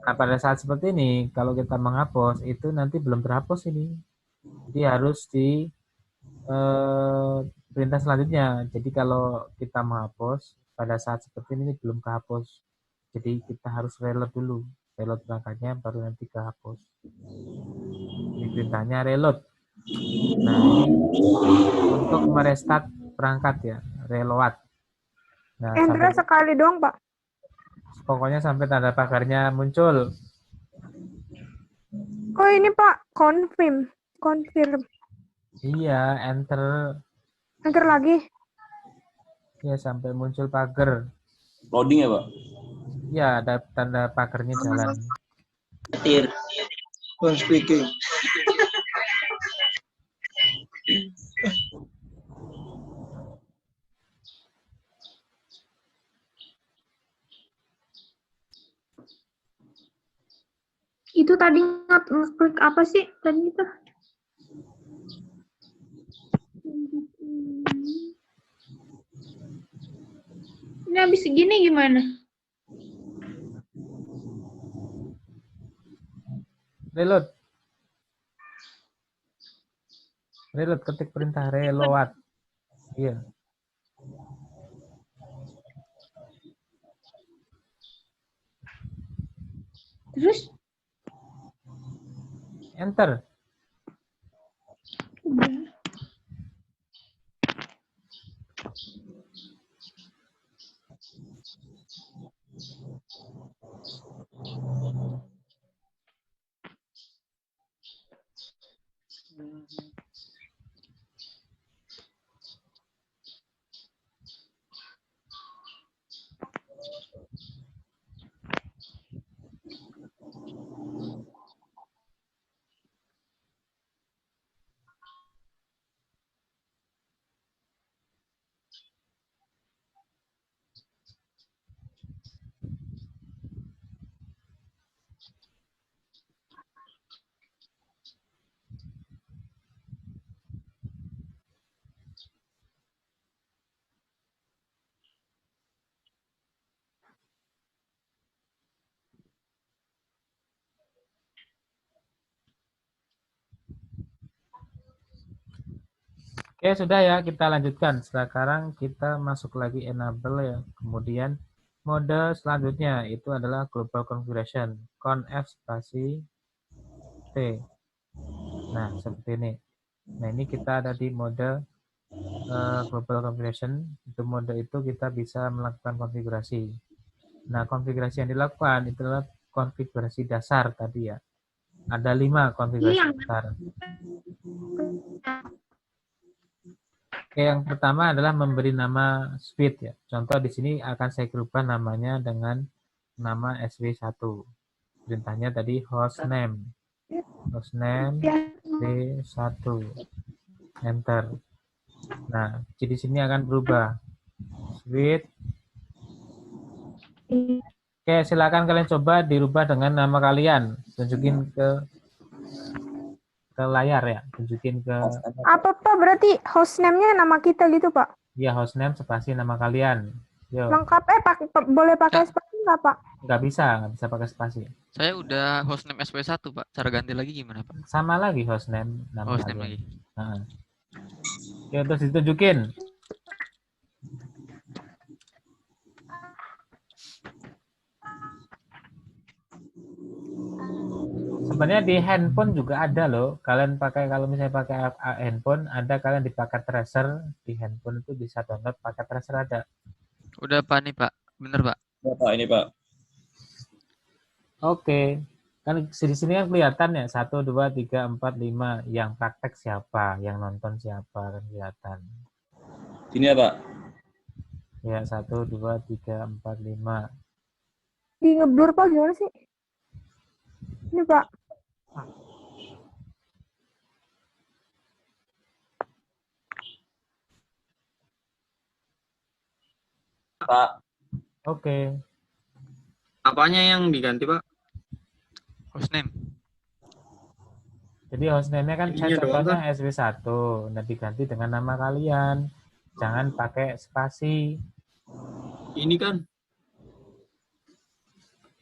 Nah, pada saat seperti ini, kalau kita menghapus, itu nanti belum terhapus ini. Jadi harus di perintah selanjutnya. Jadi kalau kita menghapus, pada saat seperti ini belum kehapus. Jadi kita harus reload dulu. Reload perangkatnya, baru nanti kehapus. Ini perintahnya reload. Nah, ini untuk merestart perangkat ya, reload. Nah, Enter sekali doang Pak. pokoknya sampai tanda pagarnya muncul. Oh ini Pak, confirm. Iya, enter. Enter lagi. Ya, sampai muncul pagar. Loading ya Pak? Ya, ada tanda pagarnya jalan. Petir. Phone speaking. Itu tadi ngeklik apa sih tadi itu? Ini habis segini gimana? Reload. Reload, ketik perintah reload. Iya. Terus? Enter. Udah. Oke, sudah ya, kita lanjutkan. Sekarang kita masuk lagi enable ya. Kemudian mode selanjutnya itu adalah global configuration. Conf spasi T. Nah, seperti ini. Nah, ini kita ada di mode global configuration. Itu mode itu kita bisa melakukan konfigurasi. Nah, konfigurasi yang dilakukan itu adalah konfigurasi dasar tadi ya. Ada 5 konfigurasi dasar. Oke, yang pertama adalah memberi nama suite ya. Contoh di sini akan saya ubah namanya dengan nama SW1. Perintahnya tadi hostname. Hostname SW1. Enter. Nah, jadi sini akan berubah. Suite. Oke, silakan kalian coba dirubah dengan nama kalian. Tunjukin ke layar ya, tunjukin ke Apa Pak? Berarti hostname-nya nama kita gitu Pak? ya hostname spasi nama kalian. Yo. Lengkap boleh pakai spasi nggak Pak? Nggak bisa pakai spasi. Saya udah hostname SW1, Pak. Cara ganti lagi gimana, Pak? Sama lagi hostname nama Hostname kalian. lagi. Nah. Oke, terus ditunjukin. Sebenarnya di handphone juga ada loh. Kalian pakai, kalau misalnya pakai handphone, ada kalian di paket tracer di handphone itu bisa download paket tracer ada. Udah Pak nih, Pak. Bener, Pak. Ya Pak, ini Pak. Oke. Kan di sini kan kelihatan ya 1, 2, 3, 4, 5. Yang praktek siapa, yang nonton siapa kan kelihatan. Sini ya, Pak. Ya 1, 2, 3, 4, 5. Di ngeblur Pak gimana sih? Ini Pak. Pak. Oke. Apanya yang diganti, Pak? Hostname. Jadi hostname-nya kan saya Ininya doang contohnya SW1. Nah diganti dengan nama kalian. Jangan pakai spasi. Ini kan.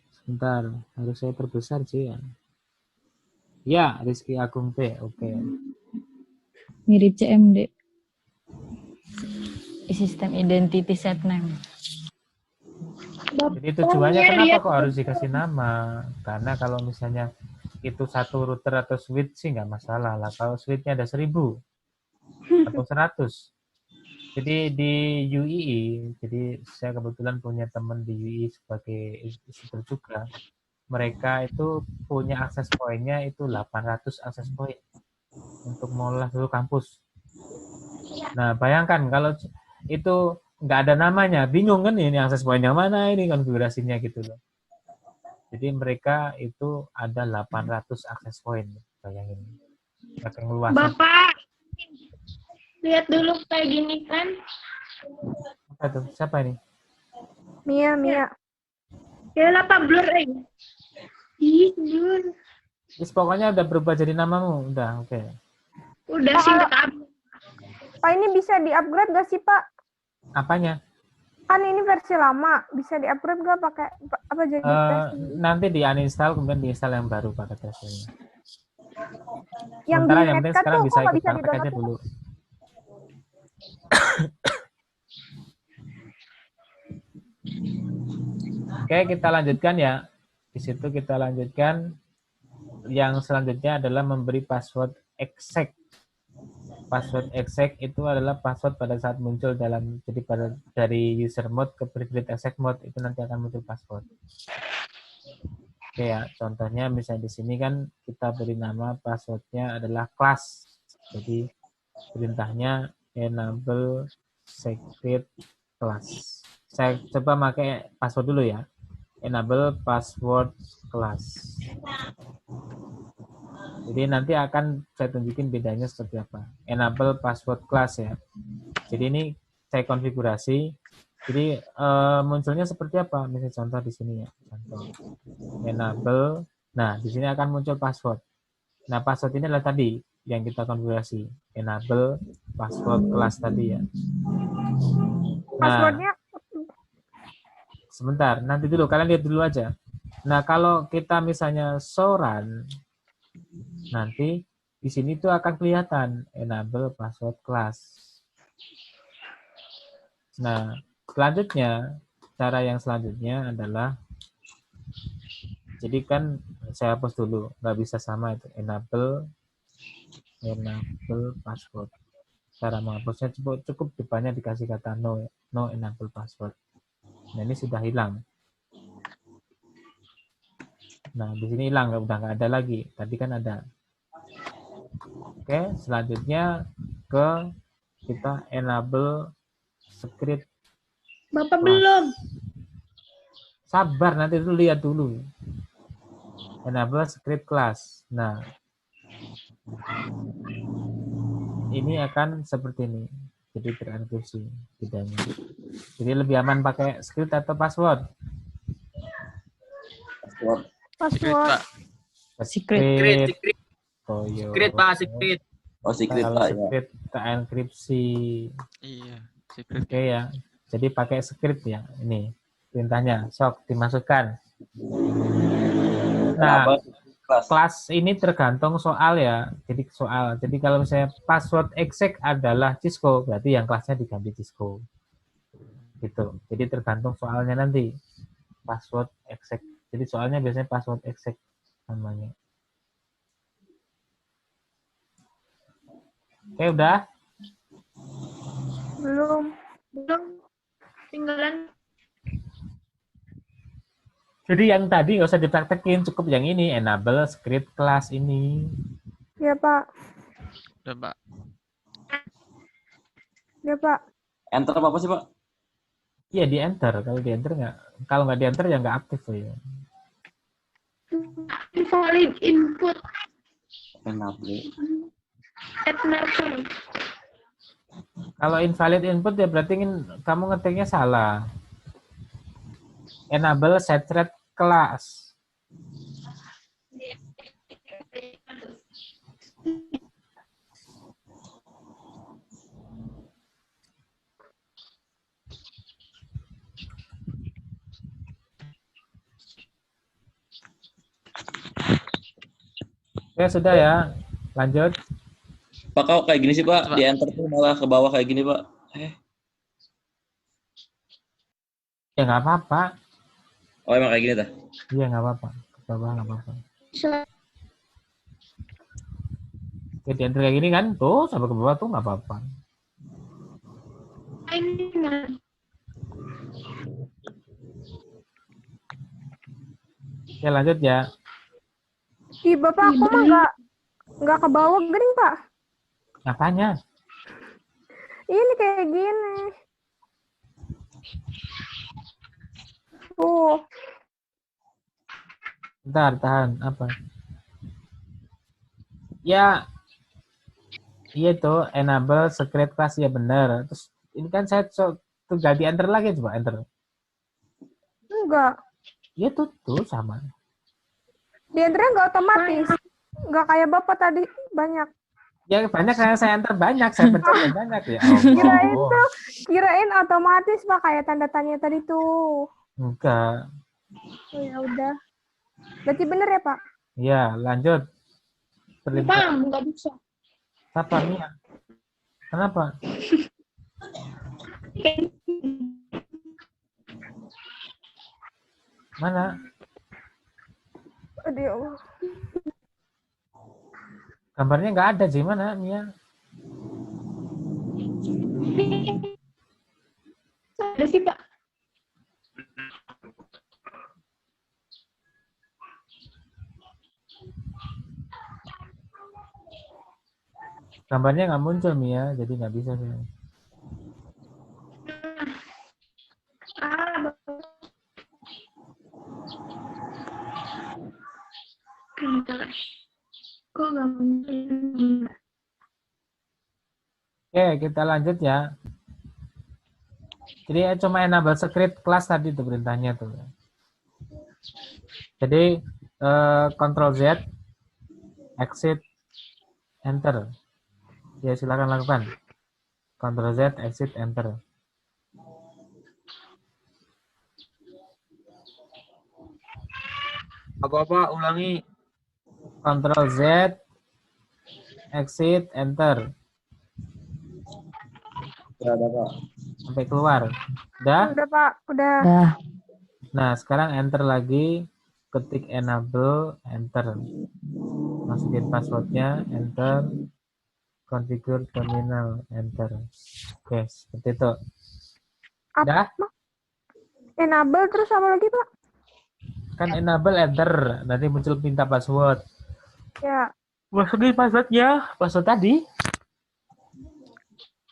Sebentar, harus saya perbesar sih ya. Ya, Rizky Agung P. Oke. Mirip CMD. Sistem identity set name. Jadi tujuannya Bapaknya kenapa lihat kok harus dikasih nama? Karena kalau misalnya itu satu router atau switch sih nggak masalah lah. Kalau switchnya ada 1000 atau 100. Jadi di UII, jadi saya kebetulan punya teman di UII sebagai instruktur juga. Mereka itu punya akses poinnya itu 800 akses poin untuk mengolah seluruh kampus. Nah, bayangkan kalau itu nggak ada namanya, bingung kan ini akses poin yang mana, ini konfigurasinya gitu loh. Jadi mereka itu ada 800 akses poin, bayangin. Saking luasnya. Bapak, lihat dulu kayak gini kan. Apa tuh? Siapa ini? Mia. Ya lah Pak, blur aja. Ih, blur. Terus pokoknya udah berubah jadi namamu, udah oke. Udah singkat apa? Pak ini bisa di-upgrade gak sih Pak? Apanya? Kan ini versi lama, bisa di-upgrade gak pakai apa jadi tes? Nanti di uninstall kemudian diinstal yang baru pakai tesnya. Yang Sementara di yang penting Netcat sekarang tuh bisa kok nggak ikut bisa praktek aja di-download? dulu. Oke, kita lanjutkan ya. Di situ kita lanjutkan. Yang selanjutnya adalah memberi password exec. Password exec itu adalah password pada saat muncul dalam, jadi dari user mode ke privilege exec mode itu nanti akan muncul password. Oke ya, contohnya misalnya di sini kan kita beri nama passwordnya adalah class. Jadi perintahnya enable secret class. Saya coba pakai password dulu ya. Enable password class. Jadi nanti akan saya tunjukin bedanya seperti apa. Enable password class ya. Jadi ini saya konfigurasi. Jadi munculnya seperti apa? Misalnya contoh di sini ya. Contoh enable. Nah di sini akan muncul password. Nah password ini adalah tadi yang kita konfigurasi. Enable password class tadi ya. Nah, Passwordnya sebentar, nanti dulu, kalian lihat dulu aja. Nah, kalau kita misalnya show run, nanti di sini tuh akan kelihatan enable password class. Nah, selanjutnya, cara yang selanjutnya adalah, jadi kan saya hapus dulu, nggak bisa sama itu, enable password. Cara menghapusnya cukup depannya dikasih kata no enable password. Nah, ini sudah hilang. Nah, di sini hilang, udah nggak ada lagi. Tadi kan ada. Oke, selanjutnya ke kita enable script. Bapak belum. Sabar, nanti dulu lihat dulu. Enable script class. Nah, ini akan seperti ini. Jadi terenkripsi bedanya. Jadi lebih aman pakai script atau password? Secret, Pak. Secret. Secret. Oh, yo. Secret, Pak, secret. Oh, secret, Kalau Pak. Ya. script terenkripsi. Iya, secret. Oke ya. Jadi pakai script ya. Ini perintahnya. Sok dimasukkan. Nah, kelas ini tergantung soal ya. Jadi soal. Jadi kalau misalnya password exec adalah Cisco, berarti yang kelasnya diganti Cisco. Gitu. Jadi tergantung soalnya nanti. Password exec. Jadi soalnya biasanya password exec namanya. Oke, udah? Belum. Tinggalan. Jadi yang tadi nggak usah dipraktekin, cukup yang ini, enable script class ini. Ya, Pak. Udah, Pak. Ya, Pak. Enter apa sih, Pak? Iya di enter, kalau nggak di enter ya nggak aktif ya. Invalid input Enable. set marker. Kalau invalid input ya berarti kamu ngetiknya salah. Enable set thread class. Oke, sudah ya. Lanjut. Pak, kok kayak gini sih, Pak? Coba. Di enter tuh malah ke bawah kayak gini, Pak. Ya nggak apa-apa. Oh, emang kayak gini dah. Iya nggak apa-apa. Ke bawah nggak apa-apa. Oke, di enter kayak gini kan, tuh sampai ke bawah tuh nggak apa-apa. Ini mah. Oke, lanjut ya. Ih, Bapak, aku mah nggak ke bawah gering, Pak. Apanya? Ini kayak gini. Bentar, tahan. Apa? Ya, iya tuh, enable script class ya benar. Terus ini kan saya tuh ganti enter lagi, coba enter. Enggak. Ya tuh sama. Di enternya nggak otomatis. Nggak kayak Bapak tadi banyak. Ya banyak karena saya enter banyak, saya pencet yang banyak ya. Kirain otomatis Pak kayak tanda tanya tadi tuh. Enggak. Oh, ya udah. Berarti bener ya, Pak? Ya, lanjut. Bang, nggak bisa. Siapa Mia? Kenapa? Mana? Aduh, ya Allah. Gambarnya nggak ada sih, mana Mia? Ada sih, Pak. Gambarnya nggak muncul Mia, jadi nggak bisa sih. Bentar. Kok nggak muncul? Oke, kita lanjut ya. Jadi cuma enable script class tadi tuh perintahnya tuh. Jadi Ctrl Z, exit, enter. Ya silakan lakukan. Ctrl Z, exit, enter. Apa-apa, ulangi. Ctrl Z, exit, enter. Ya, Bapak. Sampai keluar. Udah? Udah, Pak. Udah. Dah. Nah, sekarang enter lagi. Ketik enable, enter. Masukin passwordnya, enter. Configure terminal, enter. Oke, seperti itu. Udah? Enable terus apa lagi, Pak? Kan enable, enter. Nanti muncul minta password. Ya. Masukin passwordnya. Password tadi.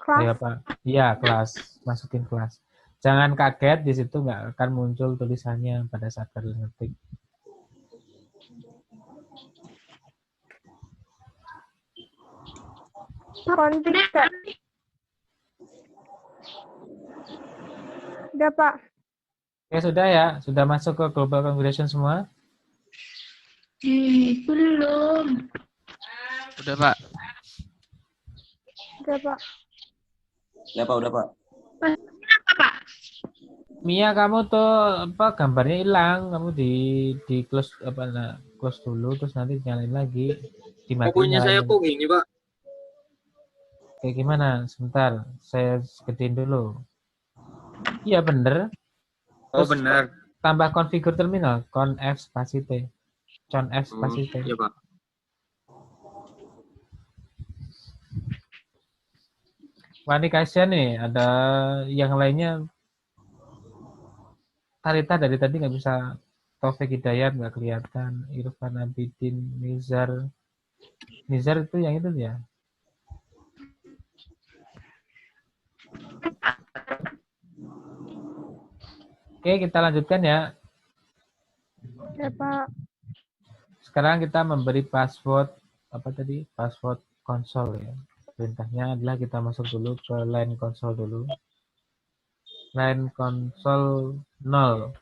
Kelas. Iya, Pak. Iya, kelas. Masukin kelas. Jangan kaget, di situ nggak akan muncul tulisannya pada saat kalian ngetik. Config. Udah, Pak. Oke, sudah ya? Sudah masuk ke global configuration semua? Belum. Udah, Pak. Udah, Pak. Ya, Pak, udah, Pak. Apa, Pak? Mia, kamu tuh apa gambarnya hilang, kamu di close apa nah, close dulu terus nanti nyalain lagi. Dimatiin. Pokoknya saya nyalain. kok gini, Pak. Kayak gimana? Sebentar, saya gedein dulu. Iya bener. Oh, Terus benar. tambah configure terminal, con F spasi T. Con F spasi T. Iya, Pak. Wah, ini kasihan nih, ada yang lainnya Tarita dari tadi nggak bisa Taufik Hidayat nggak kelihatan, Irfan Abidin, Nizar itu yang itu ya. Oke, kita lanjutkan ya. Ya, Pak. Sekarang kita memberi password apa tadi? Password konsol ya. Perintahnya adalah kita masuk dulu ke line konsol dulu. Line konsol 0.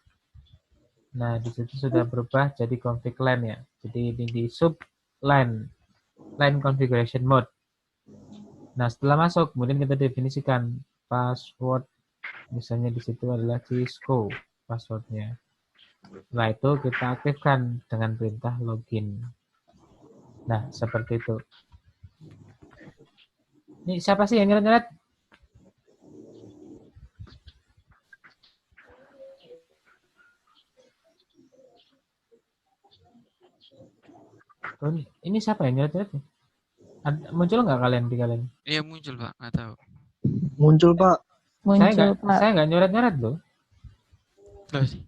Nah, di situ sudah berubah jadi config line ya. Jadi ini di sub line configuration mode. Nah, setelah masuk, kemudian kita definisikan password. Misalnya di situ adalah Cisco passwordnya. Setelah itu kita aktifkan dengan perintah login. Nah, seperti itu. Ini siapa sih yang nyeret-nyeret? Oh, ini siapa yang nyeret-nyeret? Muncul nggak kalian di kalian? Iya muncul Pak, nggak tahu. Muncul, Pak. Muncul, Pak. Saya nggak nyeret-nyeret loh. Loh sih.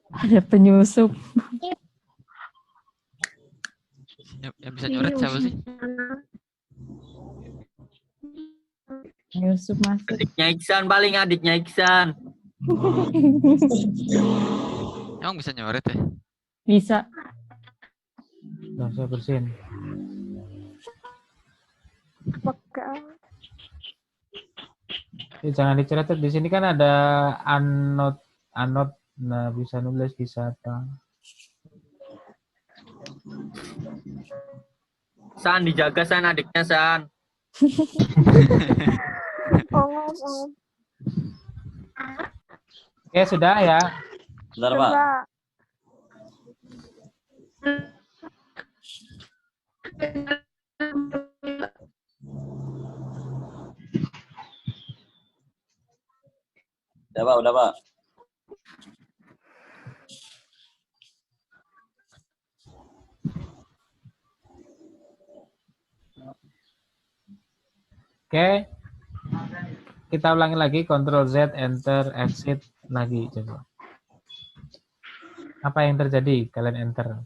Ada penyusup. Yang bisa nyoret siapa sih? Penyusup masuk. Adiknya Iksan paling adiknya Iksan. Emang bisa nyoret ya? Bisa. Nah, saya bersihin. Jangan dicoret. Di sini kan ada anot. Nah, bisa nulis, bisa apa. San dijaga San adiknya San. Oke, sudah ya. Bentar, Pak. Udah, Pak. Oke. Kita ulangi lagi, Ctrl Z, Enter, Exit lagi coba. Apa yang terjadi? Kalian enter.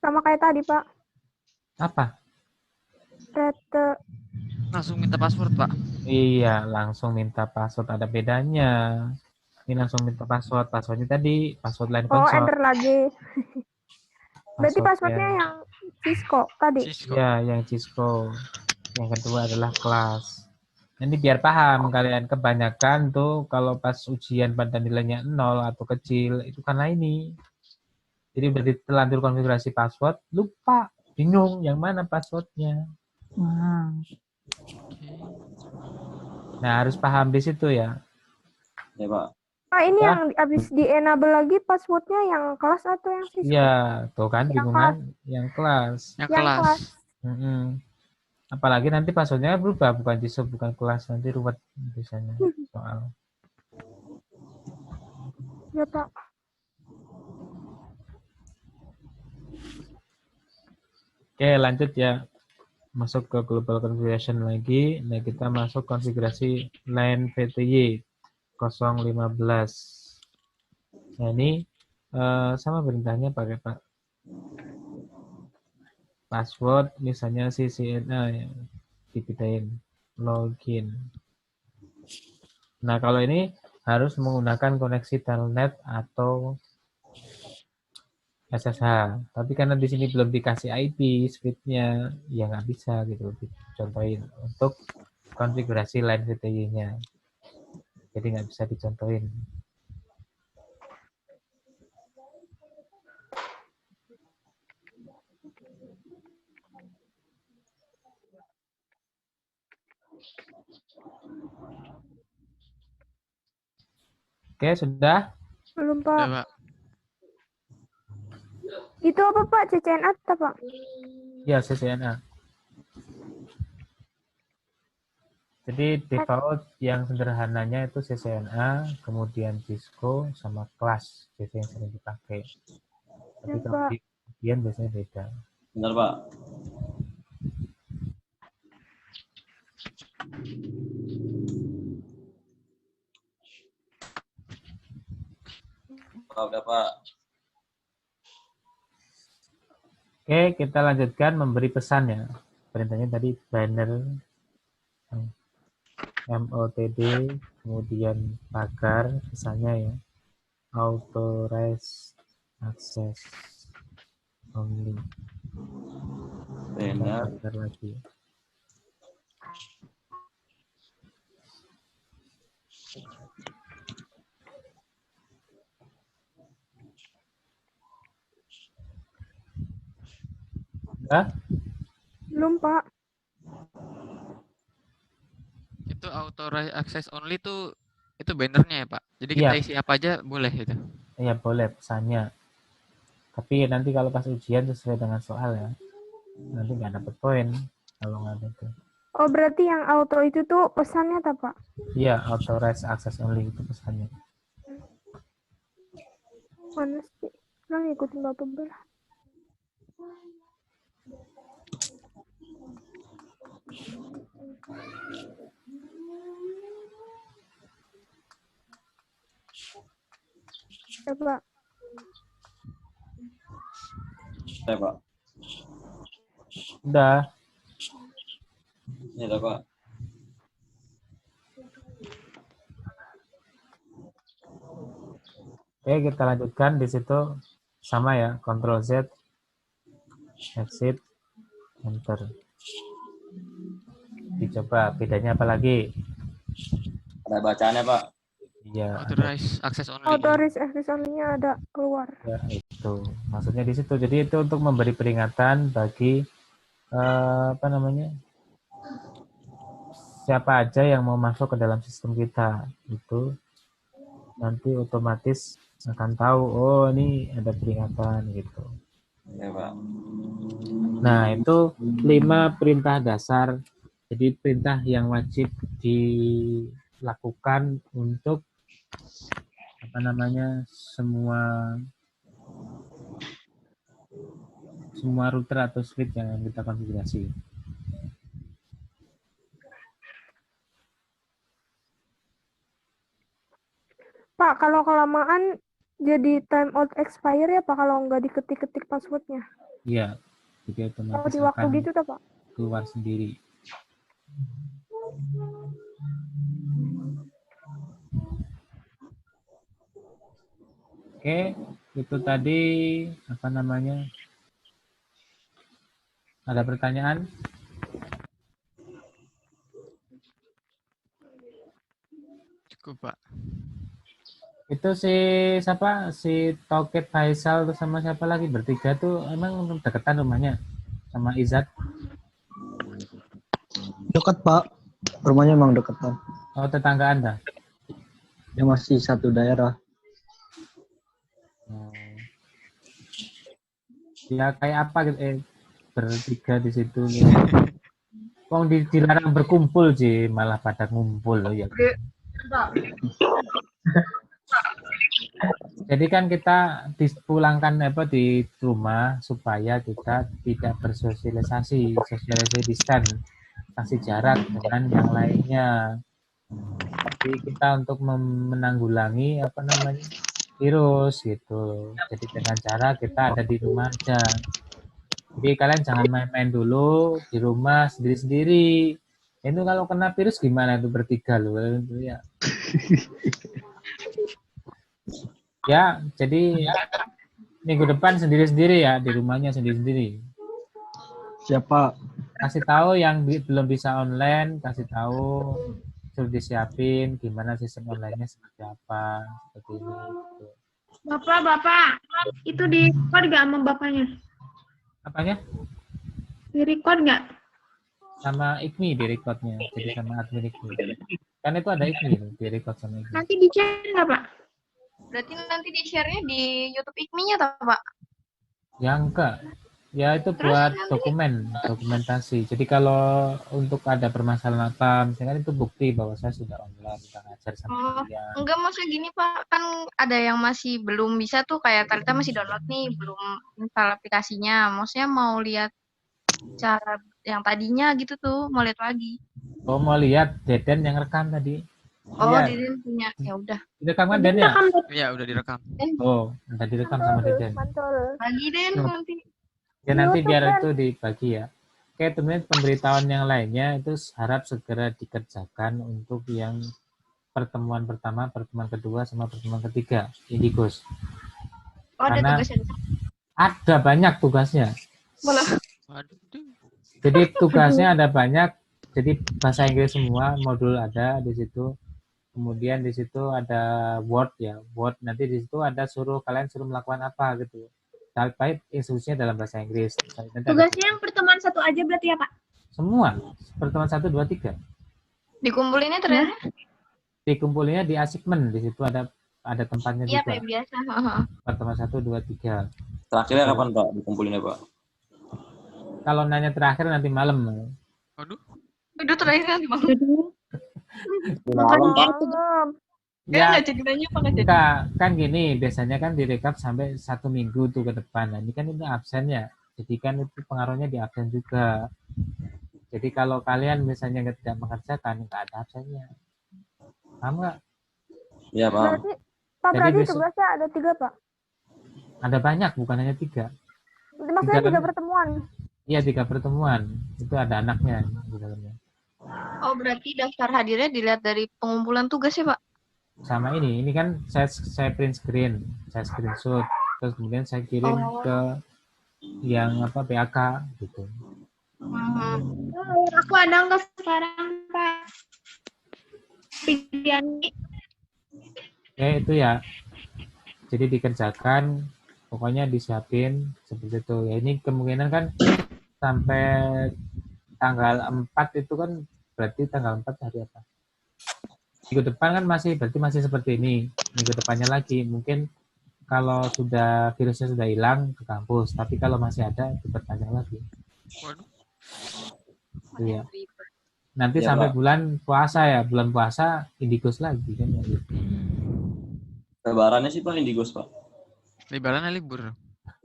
Sama kayak tadi, Pak. Apa? Langsung minta password Pak. Iya, langsung minta password. Ada bedanya. Ini langsung minta password. Passwordnya tadi, password line Oh, console. enter lagi. Berarti passwordnya yang Cisco tadi? Cisco. Ya, yang Cisco. Yang kedua adalah kelas. Nanti biar paham kalian, kebanyakan tuh kalau pas ujian pada nilainya 0 atau kecil, itu karena ini. Jadi berarti terlanjur konfigurasi password, lupa, bingung yang mana passwordnya. Wow. Nah, harus paham di situ ya. Ya, Pak. Pak, ini Ya. yang habis di-enable lagi passwordnya yang kelas atau yang Cisco? Iya, tuh kan Yang bingungan yang kelas. Yang Yang kelas. kelas. Apalagi nanti passwordnya berubah, bukan Cisco, bukan kelas, nanti ruwet biasanya soal. Ya, Pak. Oke, lanjut ya. Masuk ke global configuration lagi. Nah, kita masuk konfigurasi line VTY 015. Nah, ini sama perintahnya pakai Pak. Password misalnya CCNA ya, dibedain login. Nah, kalau ini harus menggunakan koneksi telnet atau SSH. Tapi karena di sini belum dikasih IP speednya, ya nggak bisa gitu dicontohin untuk konfigurasi line VTY-nya. Jadi nggak bisa dicontohin. Oke, sudah? Belum, Udah, Pak. Pak. Itu apa, Pak? CCNA apa, Pak? Ya, CCNA. Jadi default yang sederhananya itu CCNA, kemudian Cisco, sama kelas biasanya yang sering dipakai. Tapi Ya, kalau Pak. di kemudian biasanya beda. Bentar, Pak. udah Pak. Oke, kita lanjutkan memberi pesan ya. Perintahnya tadi banner MOTD, kemudian pagar, pesannya ya. Authorized access only. Banner. Pagar lagi. Udah? Belum, Pak. Itu authorized access only tuh itu bannernya ya Pak. Jadi Iya. kita isi apa aja boleh gitu. Ya boleh pesannya. Tapi nanti kalau pas ujian sesuai dengan soal ya. Nanti nggak dapet poin kalau nggak ada itu. Oh, berarti yang auto itu tuh pesannya tak, Pak? Iya, authorized access only itu pesannya. Mana sih? Orang ngikutin Bapak Bella. Ya, Pak. Ya Pak. Udah. Ini udah Pak. Oke, kita lanjutkan di situ sama ya, Ctrl Z, exit, enter. Dicoba, bedanya apa lagi? Ada bacaannya Pak. Iya, Authorized access only. Authorized access only-nya ada keluar. ya, itu. Maksudnya di situ. Jadi itu untuk memberi peringatan bagi apa namanya? Siapa aja yang mau masuk ke dalam sistem kita. Itu nanti otomatis akan tahu, oh ini ada peringatan gitu. Ya Pak. Nah, itu 5 perintah dasar. Jadi perintah yang wajib dilakukan untuk apa namanya semua router atau switch yang kita konfigurasi. Pak, kalau kelamaan jadi timeout expire ya Pak, kalau nggak diketik-ketik passwordnya. Iya, jadi Kalau otomatis di waktu akan gitu tak, Pak? keluar sendiri. Oke, itu tadi apa namanya? Ada pertanyaan? Cukup Pak. Itu si siapa? Si Toket Faisal tuh sama siapa lagi bertiga tuh emang deketan rumahnya sama Izat? Dekat Pak, rumahnya emang deketan. Oh, tetanggaan dah. Dia masih satu daerah. Ya kayak apa gitu bertiga di situ. Wong dilarang berkumpul sih, malah pada ngumpul loh ya. Jadi kan kita dipulangkan di rumah supaya kita tidak bersosialisasi, socialization distance, kasih jarak dengan yang lainnya. Jadi kita untuk menanggulangi virus gitu. Jadi dengan cara kita ada di rumah aja. Jadi kalian jangan main-main dulu di rumah sendiri-sendiri. Itu kalau kena virus gimana tuh bertiga loh ya. Ya, jadi minggu depan sendiri-sendiri ya, di rumahnya sendiri-sendiri. Siapa? Kasih tahu yang belum bisa online, kasih tahu, suruh disiapin gimana sistem online-nya seperti apa, seperti ini. Gitu. Bapak, itu di record nggak sama bapaknya? Apanya? Di record nggak? Sama IKMI di recordnya, jadi sama admin IKMI. Kan itu ada IKMI di record sama IKMI. Nanti di-share nggak, Pak? Berarti nanti di-share-nya di YouTube IKMI-nya toh, Pak? Ya enggak. Ya itu buat dokumentasi. Jadi kalau untuk ada permasalahan apa, misalkan itu bukti bahwa saya sudah online, kita ngajar sama kalian. Enggak, maksudnya gini Pak, kan ada yang masih belum bisa tuh, kayak Talita masih download nih, belum install aplikasinya. Maksudnya mau lihat cara yang tadinya gitu tuh, mau lihat lagi. Oh mau lihat Deden yang rekam tadi? Oh, Iya. Deden punya. Ya udah. Direkam kan Den ya? Iya, udah direkam. Oh, udah direkam sama Deden. Mantul. Bagi Den Hmm. nanti. Ya nanti YouTube biar kan? itu dibagi ya. Oke, teman-teman, pemberitahuan yang lainnya itu harap segera dikerjakan untuk yang pertemuan pertama, pertemuan kedua, sama pertemuan ketiga. Indigos. Oh, ada Karena tugasnya. ada banyak tugasnya. Mana? Waduh. Jadi tugasnya ada banyak. Jadi bahasa Inggris semua, modul ada di situ. Kemudian di situ ada Word ya. Word nanti di situ ada kalian suruh melakukan apa gitu. Baik instruksinya dalam bahasa Inggris. Nanti ada Tugasnya yang pertemuan satu aja berarti ya, Pak? semua pertemuan 1, 2, 3. Dikumpulinnya ternyata. Dikumpulinnya di assignment, di situ ada tempatnya Iya, juga. kayak biasa. Pertemuan 1, 2, 3. Terakhirnya kapan Pak dikumpulinnya Pak? Kalau nanya terakhir nanti malam. Waduh. Udah terakhir nanti Bang. Malam Pak. Malam. Ya, Nggak jadi nanya apa nggak jadi? enggak, kan gini, biasanya kan direkap sampai 1 minggu tuh ke depan. Nah, ini kan itu absennya. Jadi kan itu pengaruhnya di absen juga. Jadi kalau kalian misalnya tidak mengerjakan, nggak ada absennya. Paham nggak? Iya paham. Berarti Pak Jadi berarti besok- tugasnya ada 3 Pak. Ada banyak, bukan hanya 3. Maksudnya 3 Tiga kan? pertemuan. Iya, 3 pertemuan. Itu ada anaknya di dalamnya. Oh, berarti daftar hadirnya dilihat dari pengumpulan tugas ya, Pak? Sama ini kan saya print screen, saya screenshot, terus kemudian saya kirim ke yang PAK gitu. Oh, aku ada nggak sekarang, Pak? Pilihan Ya itu ya. Jadi dikerjakan, pokoknya disiapin seperti itu. Ya ini kemungkinan kan sampai tanggal 4 itu kan berarti tanggal 4 hari apa? Minggu depan kan berarti masih seperti ini. Minggu depannya lagi mungkin kalau virusnya sudah hilang ke kampus, tapi kalau masih ada diperpanjang lagi. Waduh. Iya. Nanti Ya, sampai Pak. bulan puasa Indigos lagi kan ya gitu. Lebarannya sih Pak Indigos Pak. Lebarannya libur.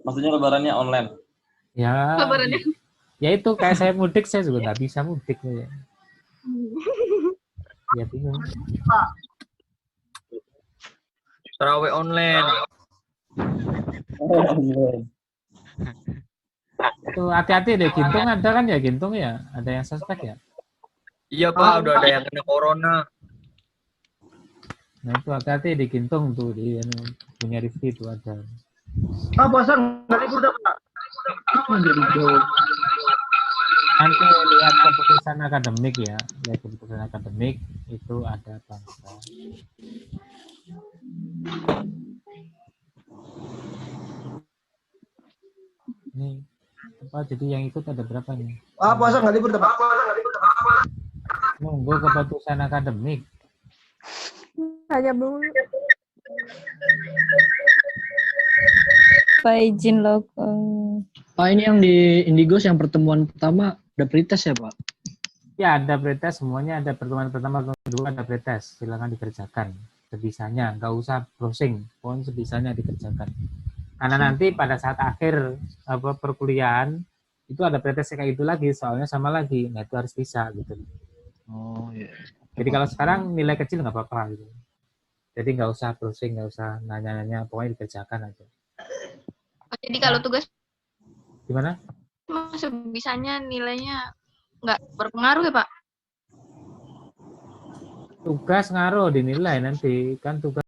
Maksudnya lebarannya online. Ya. Lebarannya. Ya itu kayak saya mudik, saya juga nggak bisa mudik ya. Ya bingung. Terawih online. Tuh hati-hati deh, Gintung ada kan ya, Gintung ya? Ada yang suspek ya? Iya Pak, udah ada yang kena corona. Nah itu hati-hati di Gintung tuh, di punya Rifki itu ada. Ah, puasa nggak libur dah, Pak. Nanti lihat keputusan akademik ya, lihat keputusan akademik itu ada bangsa. Ini apa? Jadi yang ikut ada berapa nih? Ah, puasa nggak libur dah, Pak. Nunggu keputusan akademik. Hanya belum. Pak izin logo. Pak, ini yang di Indigos yang pertemuan pertama ada pretest ya Pak? Ya ada pretest, semuanya ada pertemuan pertama, kedua ada pretest. Silakan dikerjakan sebisanya, nggak usah browsing, pokoknya sebisanya dikerjakan. Karena nanti pada saat akhir perkuliahan itu ada pretest kayak itu lagi, soalnya sama lagi, nah itu harus bisa gitu. Oh iya. Jadi kalau sekarang nilai kecil nggak apa-apa gitu. Jadi nggak usah browsing, nggak usah nanya-nanya, pokoknya dikerjakan aja. Jadi kalau tugas Gimana? sebisanya nilainya nggak berpengaruh ya, Pak? Tugas ngaruh dinilai nanti, kan tugas